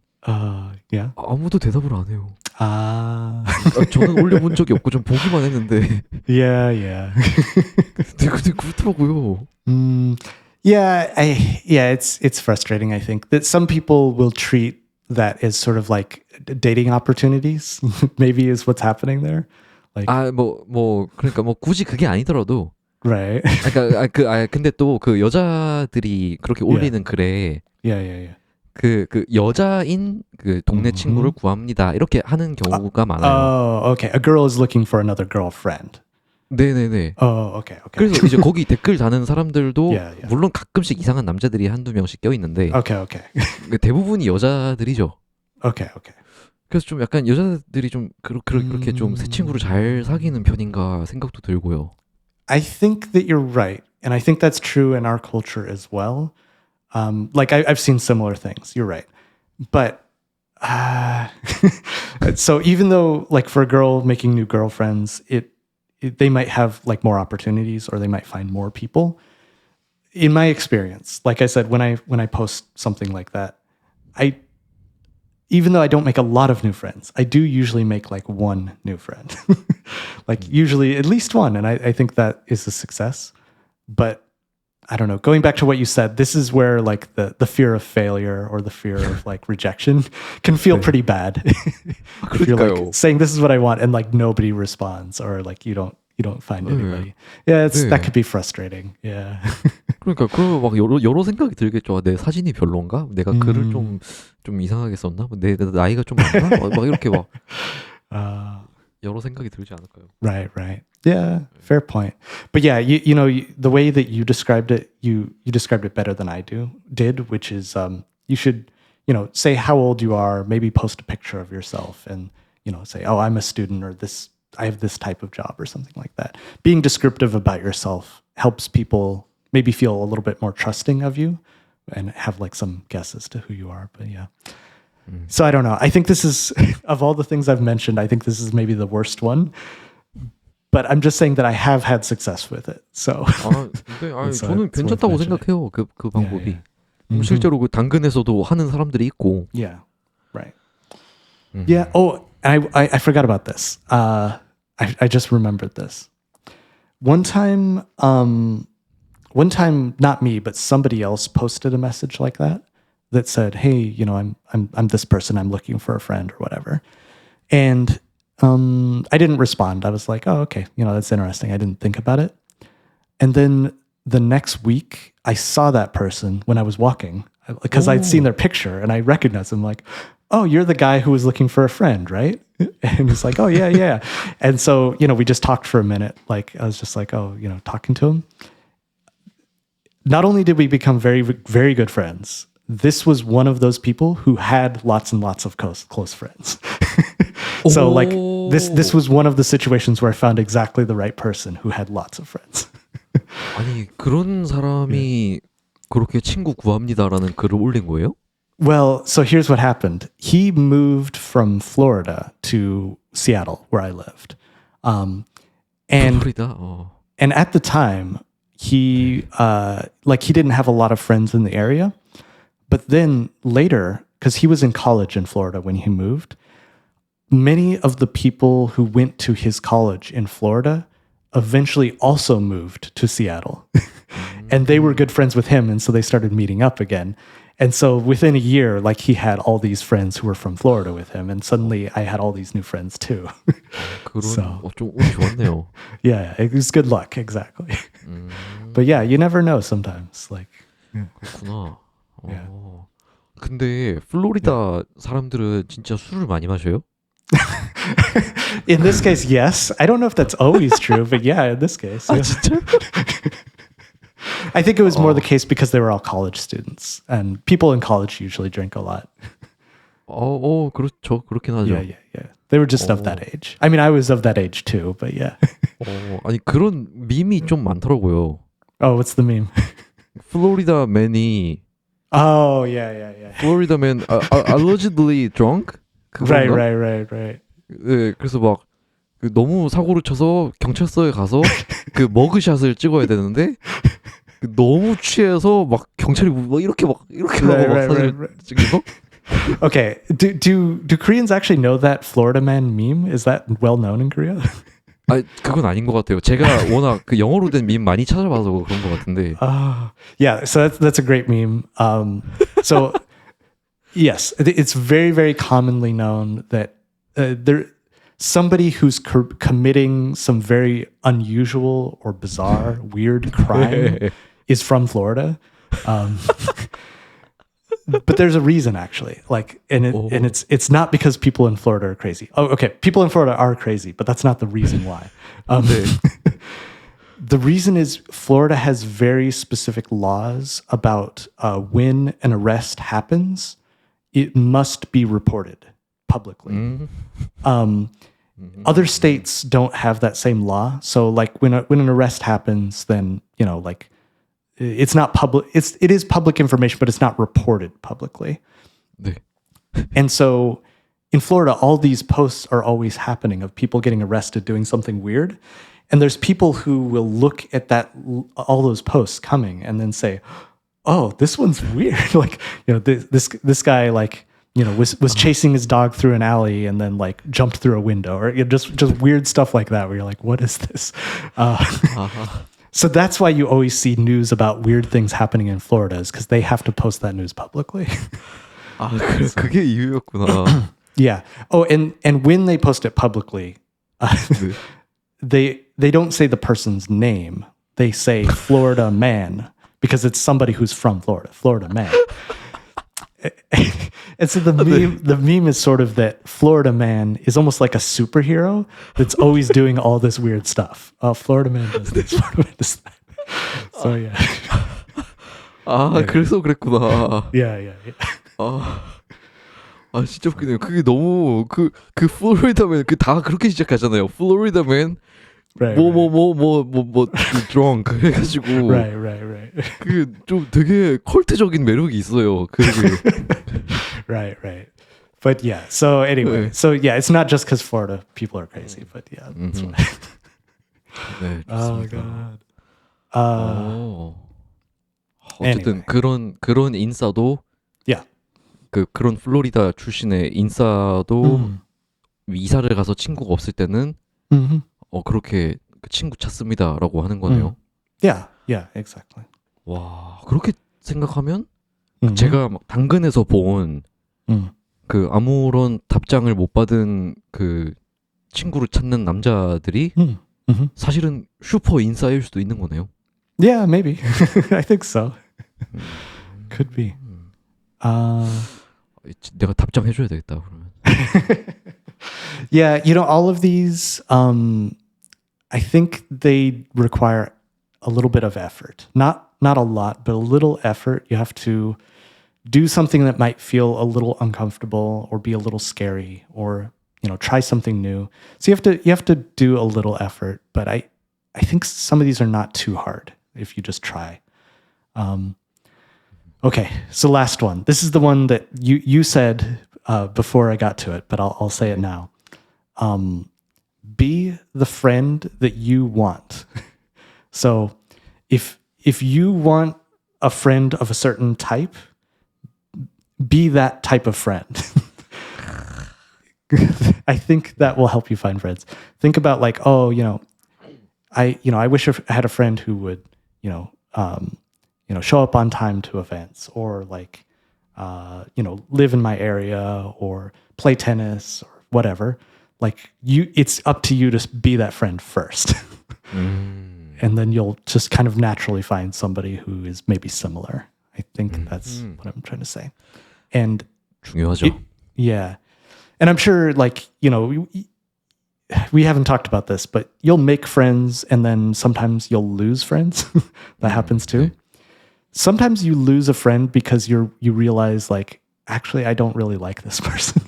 Yeah. 아무도 대답을 안 해요. 저는 올려본 적이 없고 좀 보기만 했는데. Yeah. 근데 그렇더라고요. It's frustrating. I think that some people will treat that as sort of like dating opportunities. Maybe is what's happening there. Like, 그러니까 굳이 그게 아니더라도. right. 근데 또 그 여자들이 그렇게 올리는 글에. Yeah. 그 여자인 그 동네 친구를 구합니다. 이렇게 하는 경우가 많아요. Oh, okay. A girl is looking for another girlfriend. 네네네. Oh, okay. 그래서 이제 거기 댓글 다는 사람들도 Yeah. 물론 가끔씩 이상한 남자들이 한두 명씩 껴 있는데 Okay. 대부분이 여자들이죠. Okay. 그래서 좀 약간 여자들이 좀 그렇게 좀 새 친구를 잘 사귀는 편인가 생각도 들고요. I think that you're right, and I think that's true in our culture as well. Like I've seen similar things. You're right, but so even though like for a girl making new girlfriends, they might have like more opportunities or they might find more people. In my experience, like I said, when I post something like that, even though I don't make a lot of new friends, I do usually make like one new friend, like usually at least one. And I think that is a success, but I don't know, going back to what you said, this is where like the fear of failure or the fear of like rejection can feel pretty bad. If you're like saying this is what I want and like nobody responds or like you don't find anybody. Yeah, that could be frustrating. Yeah. 그러니까 막 여러 생각이 들겠죠. 내 사진이 별론가? 내가 글을 좀 이상하게 썼나? 내 나이가 좀 많나? 막 이렇게 막 여러 생각이 들지 않을까요? Right. Yeah, fair point. But yeah, you know the way that you described it, you described it better than I did, which is you should say how old you are, maybe post a picture of yourself, and say, oh, I'm a student, or I have this type of job, or something like that. Being descriptive about yourself helps people maybe feel a little bit more trusting of you and have like some guesses to who you are. But yeah. So I don't know. I think this is, of all the things I've mentioned, I think this is maybe the worst one. But I'm just saying that I have had success with it. So 저는 괜찮다고 생각해요. 그 방법이. 실제로 그 당근에서도 하는 사람들이 있고. Yeah. Right. Yeah. Oh, I forgot about this. I just remembered this. One time, not me, but somebody else posted a message like that said, "Hey, I'm this person. I'm looking for a friend or whatever." And I didn't respond. I was like, "Oh, okay. That's interesting." I didn't think about it. And then the next week, I saw that person when I was walking because I'd seen their picture and I recognized him. Like, "Oh, you're the guy who was looking for a friend, right?" And he's like, "Oh, yeah." And so, we just talked for a minute. Like, I was just like, "Oh, talking to him." not only did we become very, very good friends, this was one of those people who had lots and lots of close friends. So like this was one of the situations where I found exactly the right person who had lots of friends. 아니 그런 사람이 그렇게 친구 구합니다라는 글을 올린 거예요? Well, so here's what happened. He moved from Florida to Seattle, where I lived. And 플로리다. and at the time, he didn't have a lot of friends in the area. But then later, because he was in college in Florida when he moved, many of the people who went to his college in Florida eventually also moved to Seattle. And they were good friends with him, and so they started meeting up again. And so within a year, like he had all these friends who were from Florida with him, and suddenly I had all these new friends too. 그런 So. 좀 운이 좋았네요. Yeah, it was good luck, exactly. But yeah, you never know sometimes. Like, 그렇구나. Yeah. 근데 플로리다 사람들은 진짜 술을 많이 마셔요? in this case, yes. I don't know if that's always true, but yeah, in this case. 아 yeah. 진짜? I think it was more the case because they were all college students, and people in college usually drink a lot. 그렇죠. 그렇긴 하죠. Yeah. They were just of that age. I mean, I was of that age too, but yeah. 아니 그런 밈이 좀 많더라고요. Oh, what's the meme? 플로리다 맨이 Oh, yeah. 플로리다 맨 allegedly drunk? 그건가? Right. 네, 그래서 막 그 너무 사고를 쳐서 경찰서에 가서 그 머그샷을 찍어야 되는데 그 너무 취해서 막 경찰이 막 이렇게 하고 막 사진을 찍는 거? Okay. Do Koreans actually know that Florida man meme? Is that well known in Korea? 아 그건 아닌 것 같아요. 제가 워낙 그 영어로 된 밈 많이 찾아봐서 그런 것 같은데. Yeah. So that's a great meme. So yes, it's very, very commonly known that somebody who's committing some very unusual or bizarre, weird crime is from Florida. But there's a reason actually. Like, and it's not because people in Florida are crazy. Oh, okay. People in Florida are crazy, but that's not the reason why. The reason is Florida has very specific laws about when an arrest happens, it must be reported publicly. Other states don't have that same law. So like when an arrest happens, then, you know, like it's not public. It is public information, but it's not reported publicly. 네. And so in Florida, all these posts are always happening of people getting arrested doing something weird. And there's people who will look at all those posts coming and then say, "Oh, this one's weird." Like, you know, this guy, like, you know, was chasing his dog through an alley and then like jumped through a window, or just weird stuff like that, where you're like, "What is this?" So that's why you always see news about weird things happening in Florida, is because they have to post that news publicly. 그게 이유였구나. Yeah. Oh, and when they post it publicly, they don't say the person's name. They say Florida man, because it's somebody who's from Florida. Florida man. And so the meme is sort of that Florida man is almost like a superhero that's always doing all this weird stuff. Florida man does this. Florida man does that. So yeah. 그래서 그랬구나. Yeah. 진짜 웃기네요. 그게 너무 그 플로리다맨 다 그렇게 시작하잖아요. 플로리다맨 뭐 drunk 해가지고. Right. 그게 좀 되게 컬트적인 매력이 있어요. 그게. Right. But yeah. So anyway, so yeah, it's not just because Florida people are crazy, but yeah. That's why. 네, Oh 좋습니다. God. 어쨌든 Anyway. 그런 인싸도 Yeah. 그런 플로리다 출신의 인싸도 이사를 가서 친구가 없을 때는 그렇게 친구 찾습니다라고 하는 거네요. Yeah, exactly. 와, 그렇게 생각하면 제가 막 당근에서 본 그 아무런 답장을 못 받은 그 친구를 찾는 남자들이 사실은 슈퍼 인싸일 수도 있는 거네요. Yeah, maybe. I think so. Could be. 내가 답장해줘야 되겠다 그러면. Yeah, you know, all of these, I think they require a little bit of effort. Not not a lot, but a little effort. You have to do something that might feel a little uncomfortable or be a little scary, or try something new. So you have to do a little effort, but I think some of these are not too hard if you just try. Okay, so last one. This is the one that you said before I got to it, but I'll say it now. Be the friend that you want. So if you want a friend of a certain type, be that type of friend. I think that will help you find friends. Think about like, I wish I had a friend who would, show up on time to events, or like, live in my area, or play tennis, or whatever. Like it's up to you to be that friend first. And then you'll just kind of naturally find somebody who is maybe similar. I think that's what I'm trying to say. And 중요하죠. yeah. And I'm sure, like, we haven't talked about this, but you'll make friends and then sometimes you'll lose friends. That happens too. Sometimes you lose a friend because you realize, like, actually, I don't really like this person.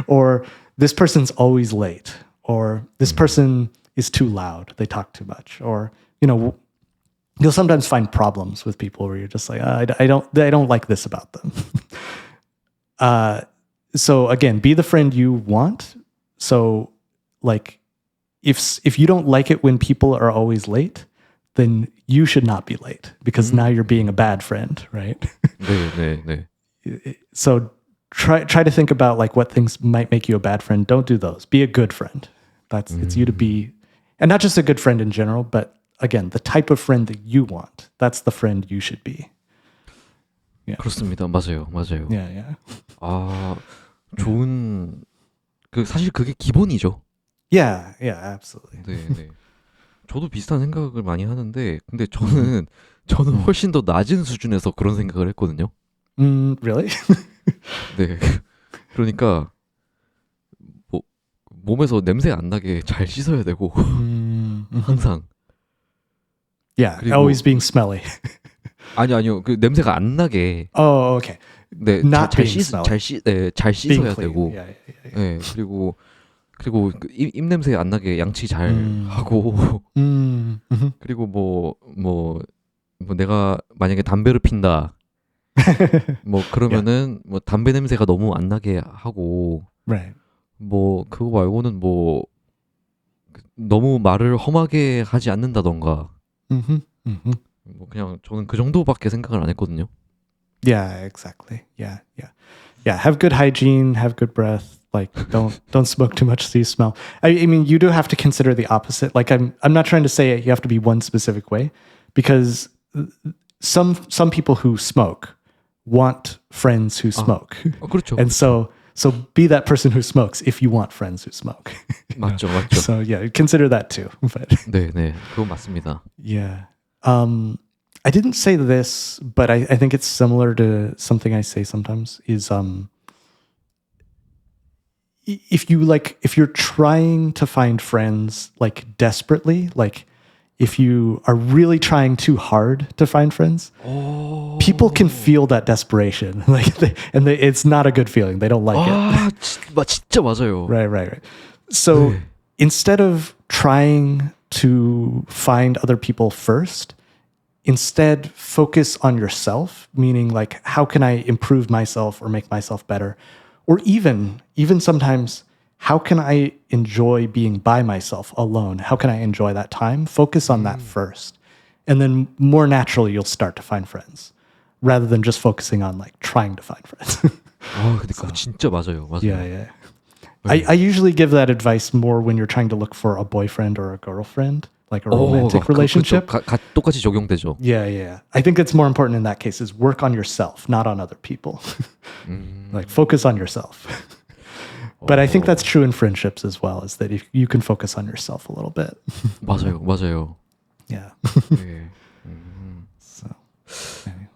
Or this person's always late. Or this person is too loud. They talk too much. Or, you'll sometimes find problems with people where you're just like, I don't like this about them. So again, be the friend you want. So like if you don't like it when people are always late, then you should not be late, because now you're being a bad friend, right? 네. So try to think about like what things might make you a bad friend. Don't do those. Be a good friend. It's you to be, and not just a good friend in general, but again, the type of friend that you want. That's the friend you should be. 그렇습니다. 맞아요. Yeah. 아, 좋은 사실 그게 기본이죠. Yeah, absolutely. 네. 저도 비슷한 생각을 많이 하는데, 근데 저는 훨씬 더 낮은 수준에서 그런 생각을 했거든요. Really? 네. 그러니까 뭐 몸에서 냄새 안 나게 잘 씻어야 되고 항상. Yeah, 그리고, always being smelly. 아니요. 그 냄새가 안 나게. Oh, okay. 네, Not 잘 being smelly. 잘 Being 씻어야 clean. 되고. Yeah. 네, 그리고 그 입 냄새 안 나게 양치 잘 하고. 그리고 뭐 내가 만약에 담배를 핀다. 뭐 그러면은 뭐 담배 냄새가 너무 안 나게 하고. Right. 뭐 그거 말고는 뭐 너무 말을 험하게 하지 않는다던가. 뭐 그냥 저는 그 정도밖에 생각을 안 했거든요. Yeah, exactly. Yeah. Have good hygiene, have good breath. Like don't smoke too much so you smell. I mean, you do have to consider the opposite. Like I'm not trying to say you have to be one specific way, because some people who smoke want friends who smoke. 그렇죠. And so be that person who smokes if you want friends who smoke. 맞죠. So yeah, consider that too. But 네, 그거 맞습니다. yeah. I didn't say this, but I think it's similar to something I say sometimes is if you're trying to find friends like desperately, like if you are really trying too hard to find friends, people can feel that desperation. It's not a good feeling. They don't like it. 진짜 맞아요. Right. So instead of trying to find other people first, instead focus on yourself, meaning like, how can I improve myself or make myself better? Or even sometimes, how can I enjoy being by myself alone? How can I enjoy that time? Focus on that first. And then more naturally, you'll start to find friends rather than just focusing on like trying to find friends. 근데 그거 진짜 맞아요. Yeah. I usually give that advice more when you're trying to look for a boyfriend or a girlfriend, like a romantic relationship. 똑같이 적용되죠. Yeah. I think it's more important in that case is work on yourself, not on other people. Like focus on yourself. But I think that's true in friendships as well, is that if you can focus on yourself a little bit. 맞아요. Yeah. 네. So, anyway.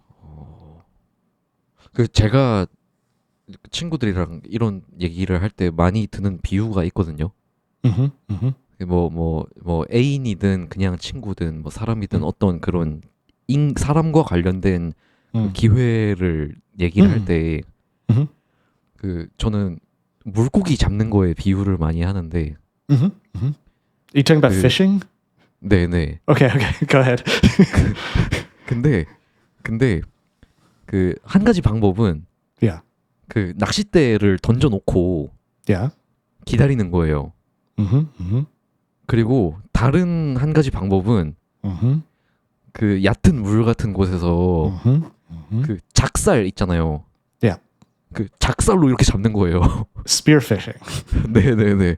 그 제가 친구들이랑 이런 얘기를 할 때 많이 드는 비유가 있거든요. 뭐 애인이든 그냥 친구든 뭐 사람이든 어떤 그런 사람과 관련된 그 Mm. 기회를 얘기를 할 음. 때 Mhm. 그 저는 물고기 잡는 거에 비유를 많이 하는데 Mhm. Mhm. Are you talking about 그- fishing? 네네. Okay, okay. Go ahead. 근데 그 한 가지 방법은 Yeah. 그 낚싯대를 던져놓고 Yeah. 기다리는 거예요. Mhm. Mhm. 그리고 다른 한 가지 방법은 Mhm. 그 얕은 물 같은 곳에서 Mhm. Mhm. 그 작살 있잖아요. Yeah. 그 작살로 이렇게 잡는 거예요. Spearfishing. 네네네.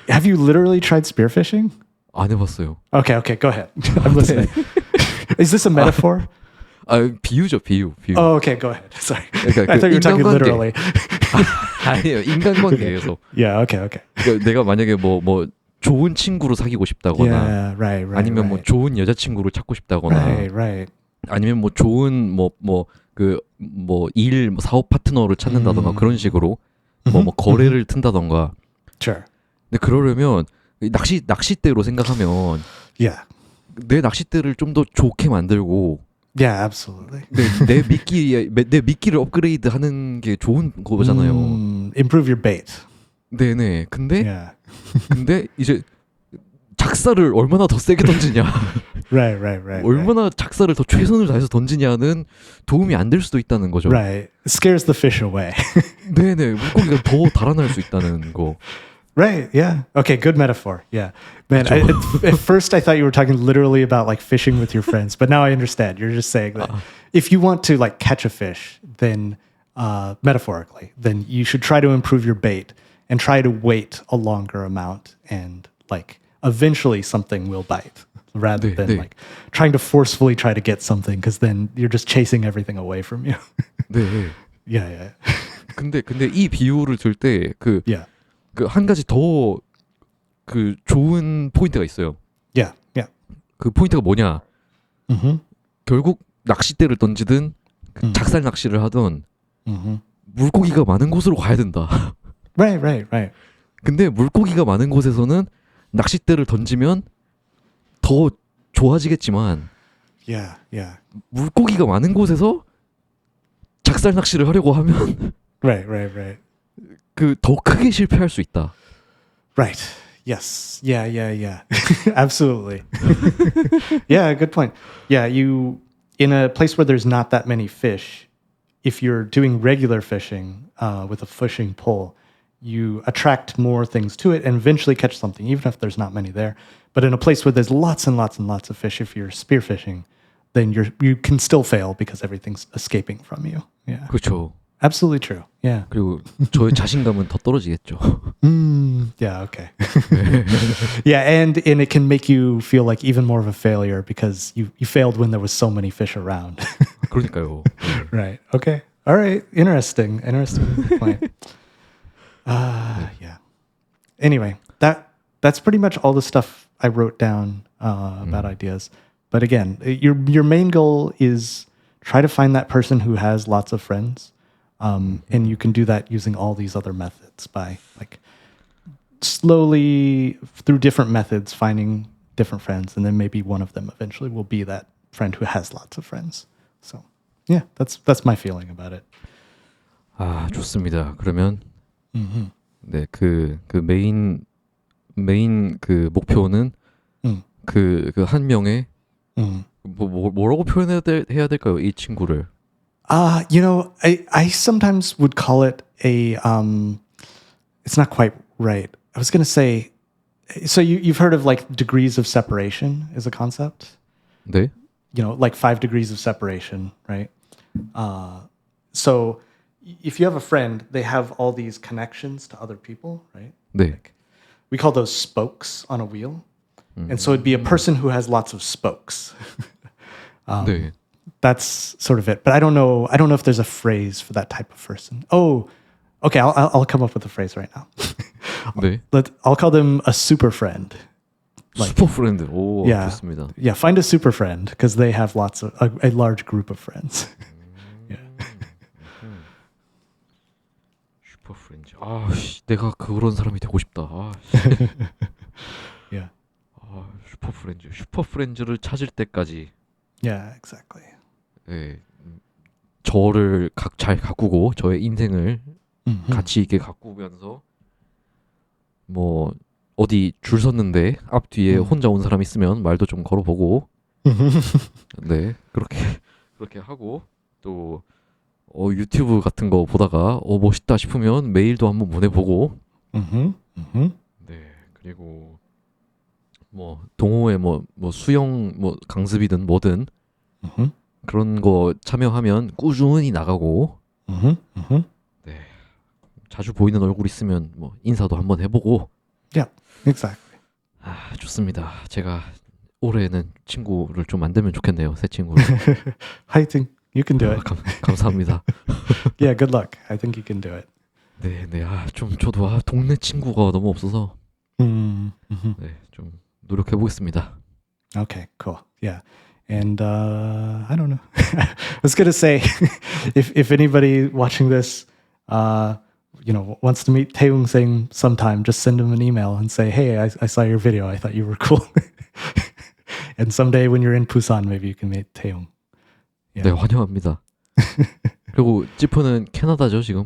Have you literally tried spearfishing? 안 해봤어요. Okay, okay. Go ahead. I'm listening. Is this a metaphor? 아 비유죠 비유. Oh, okay. Go ahead. Sorry. 그러니까 I thought you were talking 인간관계. literally. 아니에요 인간관계에서 Yeah. Okay. Okay. 그러니까 내가 만약에 뭐 좋은 친구로 사귀고 싶다거나 Yeah. Right. Right. 아니면 뭐 right. 좋은 여자친구를 찾고 싶다거나 Right. Right. 아니면 뭐 좋은 일 사업 파트너를 찾는다던가 그런 식으로 뭐 거래를 튼다던가. Sure. 근데 그러려면 낚싯대로 생각하면 Yeah. 내 낚싯대를 좀 더 좋게 만들고 Yeah. Absolutely. 내 미끼를 업그레이드하는 게 좋은 거잖아요. Improve your bait. 네네. 근데 Yeah. 근데 이제 작살을 얼마나 더 세게 던지냐, Right. Right. Right. 얼마나 작살을 더 최선을 다해서 던지냐는 도움이 안 될 수도 있다는 거죠. Right. It scares the fish away. 네네. 물고기가 더 달아날 수 있다는 거. Right. Yeah. Okay. Good metaphor. Yeah. Man, at first I thought you were talking literally about like fishing with your friends, but now I understand. You're just saying that if you want to like catch a fish, then metaphorically, then you should try to improve your bait and try to wait a longer amount, and like eventually something will bite, rather 네, than 네. like trying to forcefully try to get something, because then you're just chasing everything away from you. 네. Yeah. Yeah. 근데 이 비유를 들 때 Yeah. 그 한 가지 더 그 좋은 포인트가 있어요. Yeah. Yeah. 그 포인트가 뭐냐? Mm-hmm. 결국 낚싯대를 던지든 작살 낚시를 하든 물고기가 많은 곳으로 가야 된다. Right. Right. Right. 근데 물고기가 많은 곳에서는 낚싯대를 던지면 더 좋아지겠지만 Yeah. Yeah. 물고기가 많은 곳에서 작살 낚시를 하려고 하면 Right. Right. Right. 그 더 크게 실패할 수 있다. Right. Yes. Yeah. Yeah. Yeah. Absolutely. Yeah. Good point. Yeah. You, in a place where there's not that many fish, if you're doing regular fishing with a fishing pole, you attract more things to it and eventually catch something, even if there's not many there. But in a place where there's lots and lots and lots of fish, if you're spearfishing, then you can still fail because everything's escaping from you. Yeah. 그렇죠. Absolutely true. Yeah. 그리고 저의 자신감은 더 떨어지겠죠. Yeah, okay. Yeah, and it can make you feel like even more of a failure because you failed when there was so many fish around. 그러니까요. Right. Okay. All right. Interesting point. Yeah. Anyway, that's pretty much all the stuff I wrote down about ideas. But again, your main goal is try to find that person who has lots of friends. And you can do that using all these other methods by like slowly through different methods finding different friends, and then maybe one of them eventually will be that friend who has lots of friends. So yeah, that's my feeling about it. 아 좋습니다. 그러면 네 그 메인 그 목표는 그 한 명의 뭐라고 표현해야 해야 될까요? 이 친구를. I sometimes would call it a, it's not quite right. I was going to say, so you've heard of like degrees of separation as a concept? 네. Like 5 degrees of separation, right? So if you have a friend, they have all these connections to other people, right? 네. We call those spokes on a wheel. And so it'd be a person who has lots of spokes. 네. That's sort of it. But I don't know if there's a phrase for that type of person. Oh, okay. I'll come up with a phrase right now. 네. I'll call them a super friend. 슈퍼 프렌드. 오, Yeah. 좋습니다. Yeah, find a super friend because they have lots of a large group of friends. 슈퍼 프렌즈. 아, 씨, 내가 그런 사람이 되고 싶다. 아, Yeah. 슈퍼 프렌즈. 슈퍼 프렌즈를 찾을 때까지 Yeah, exactly. 예, 저를 잘 가꾸고 저의 인생을 가치 있게 가꾸면서 뭐 어디 줄 섰는데 앞뒤에 혼자 온 사람 있으면 말도 좀 걸어보고 네 그렇게 하고 또 유튜브 같은 거 보다가 멋있다 싶으면 메일도 한번 보내보고 네 그리고 뭐 동호회 뭐 수영 뭐 강습이든 뭐든 그런 거 참여하면 꾸준히 나가고 네 자주 보이는 얼굴 있으면 뭐 인사도 한번 해보고 Yeah, exactly. 아 좋습니다. 제가 올해는 친구를 좀 만들면 좋겠네요. 새 친구를. Fighting. You can do it. 감사합니다. Yeah, good luck. I think you can do it. 네. 좀 저도 동네 친구가 너무 없어서 네, 좀 노력해 보겠습니다. Okay, cool. Yeah. And I don't know. I was going to say if anybody watching this wants to meet Taeung Singh sometime, just send him an email and say, "Hey, I saw your video. I thought you were cool." And someday when you're in Busan, maybe you can meet Taeung. 네, 환영합니다. 그리고 지프는 캐나다죠, 지금?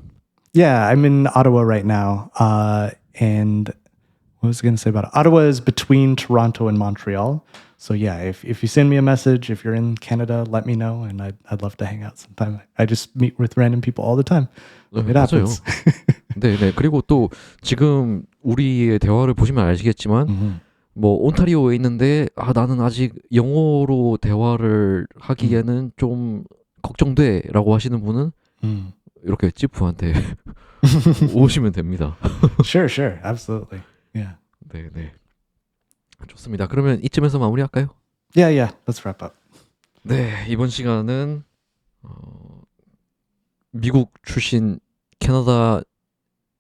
Yeah, I'm in Ottawa right now. And what was I going to say about it? Ottawa is between Toronto and Montreal. So yeah, if you send me a message, if you're in Canada, let me know, and I'd love to hang out sometime. I just meet with random people all the time. 네, It happens. 네. 그리고 또 지금 우리의 대화를 보시면 아시겠지만 뭐 온타리오에 있는데 나는 아직 영어로 대화를 하기에는 좀 걱정돼라고 하시는 분은 이렇게 지프한테 오시면 됩니다. Sure, absolutely. Yeah. 네. 좋습니다. 그러면 이쯤에서 마무리할까요? Yeah. Let's wrap up. 네, 이번 시간은 미국 출신 캐나다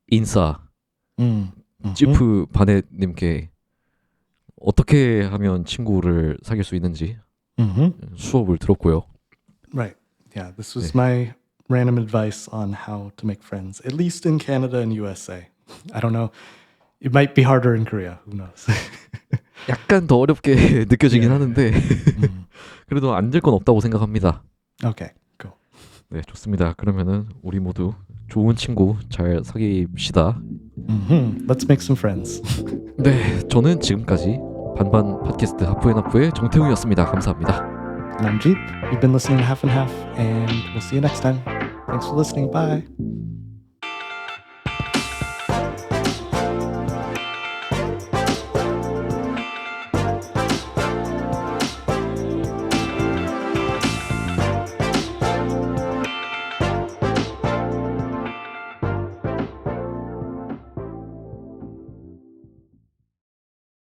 인싸 지프 바넷님께 어떻게 하면 친구를 사귈 수 있는지 수업을 들었고요. Right. Yeah, this was my random advice on how to make friends, at least in Canada and USA. I don't know. It might be harder in Korea. Who knows? 약간 더 어렵게 느껴지긴 하는데 그래도 안 될 건 없다고 생각합니다. Okay, cool. 네, 좋습니다. 그러면은 우리 모두 좋은 친구 잘 사귀시다. Let's make some friends. 네, 저는 지금까지 반반 팟캐스트 하프앤하프의 정태웅이었습니다. 감사합니다. And I'm Jeep. You've been listening to Half and Half, and we'll see you next time. Thanks for listening. Bye.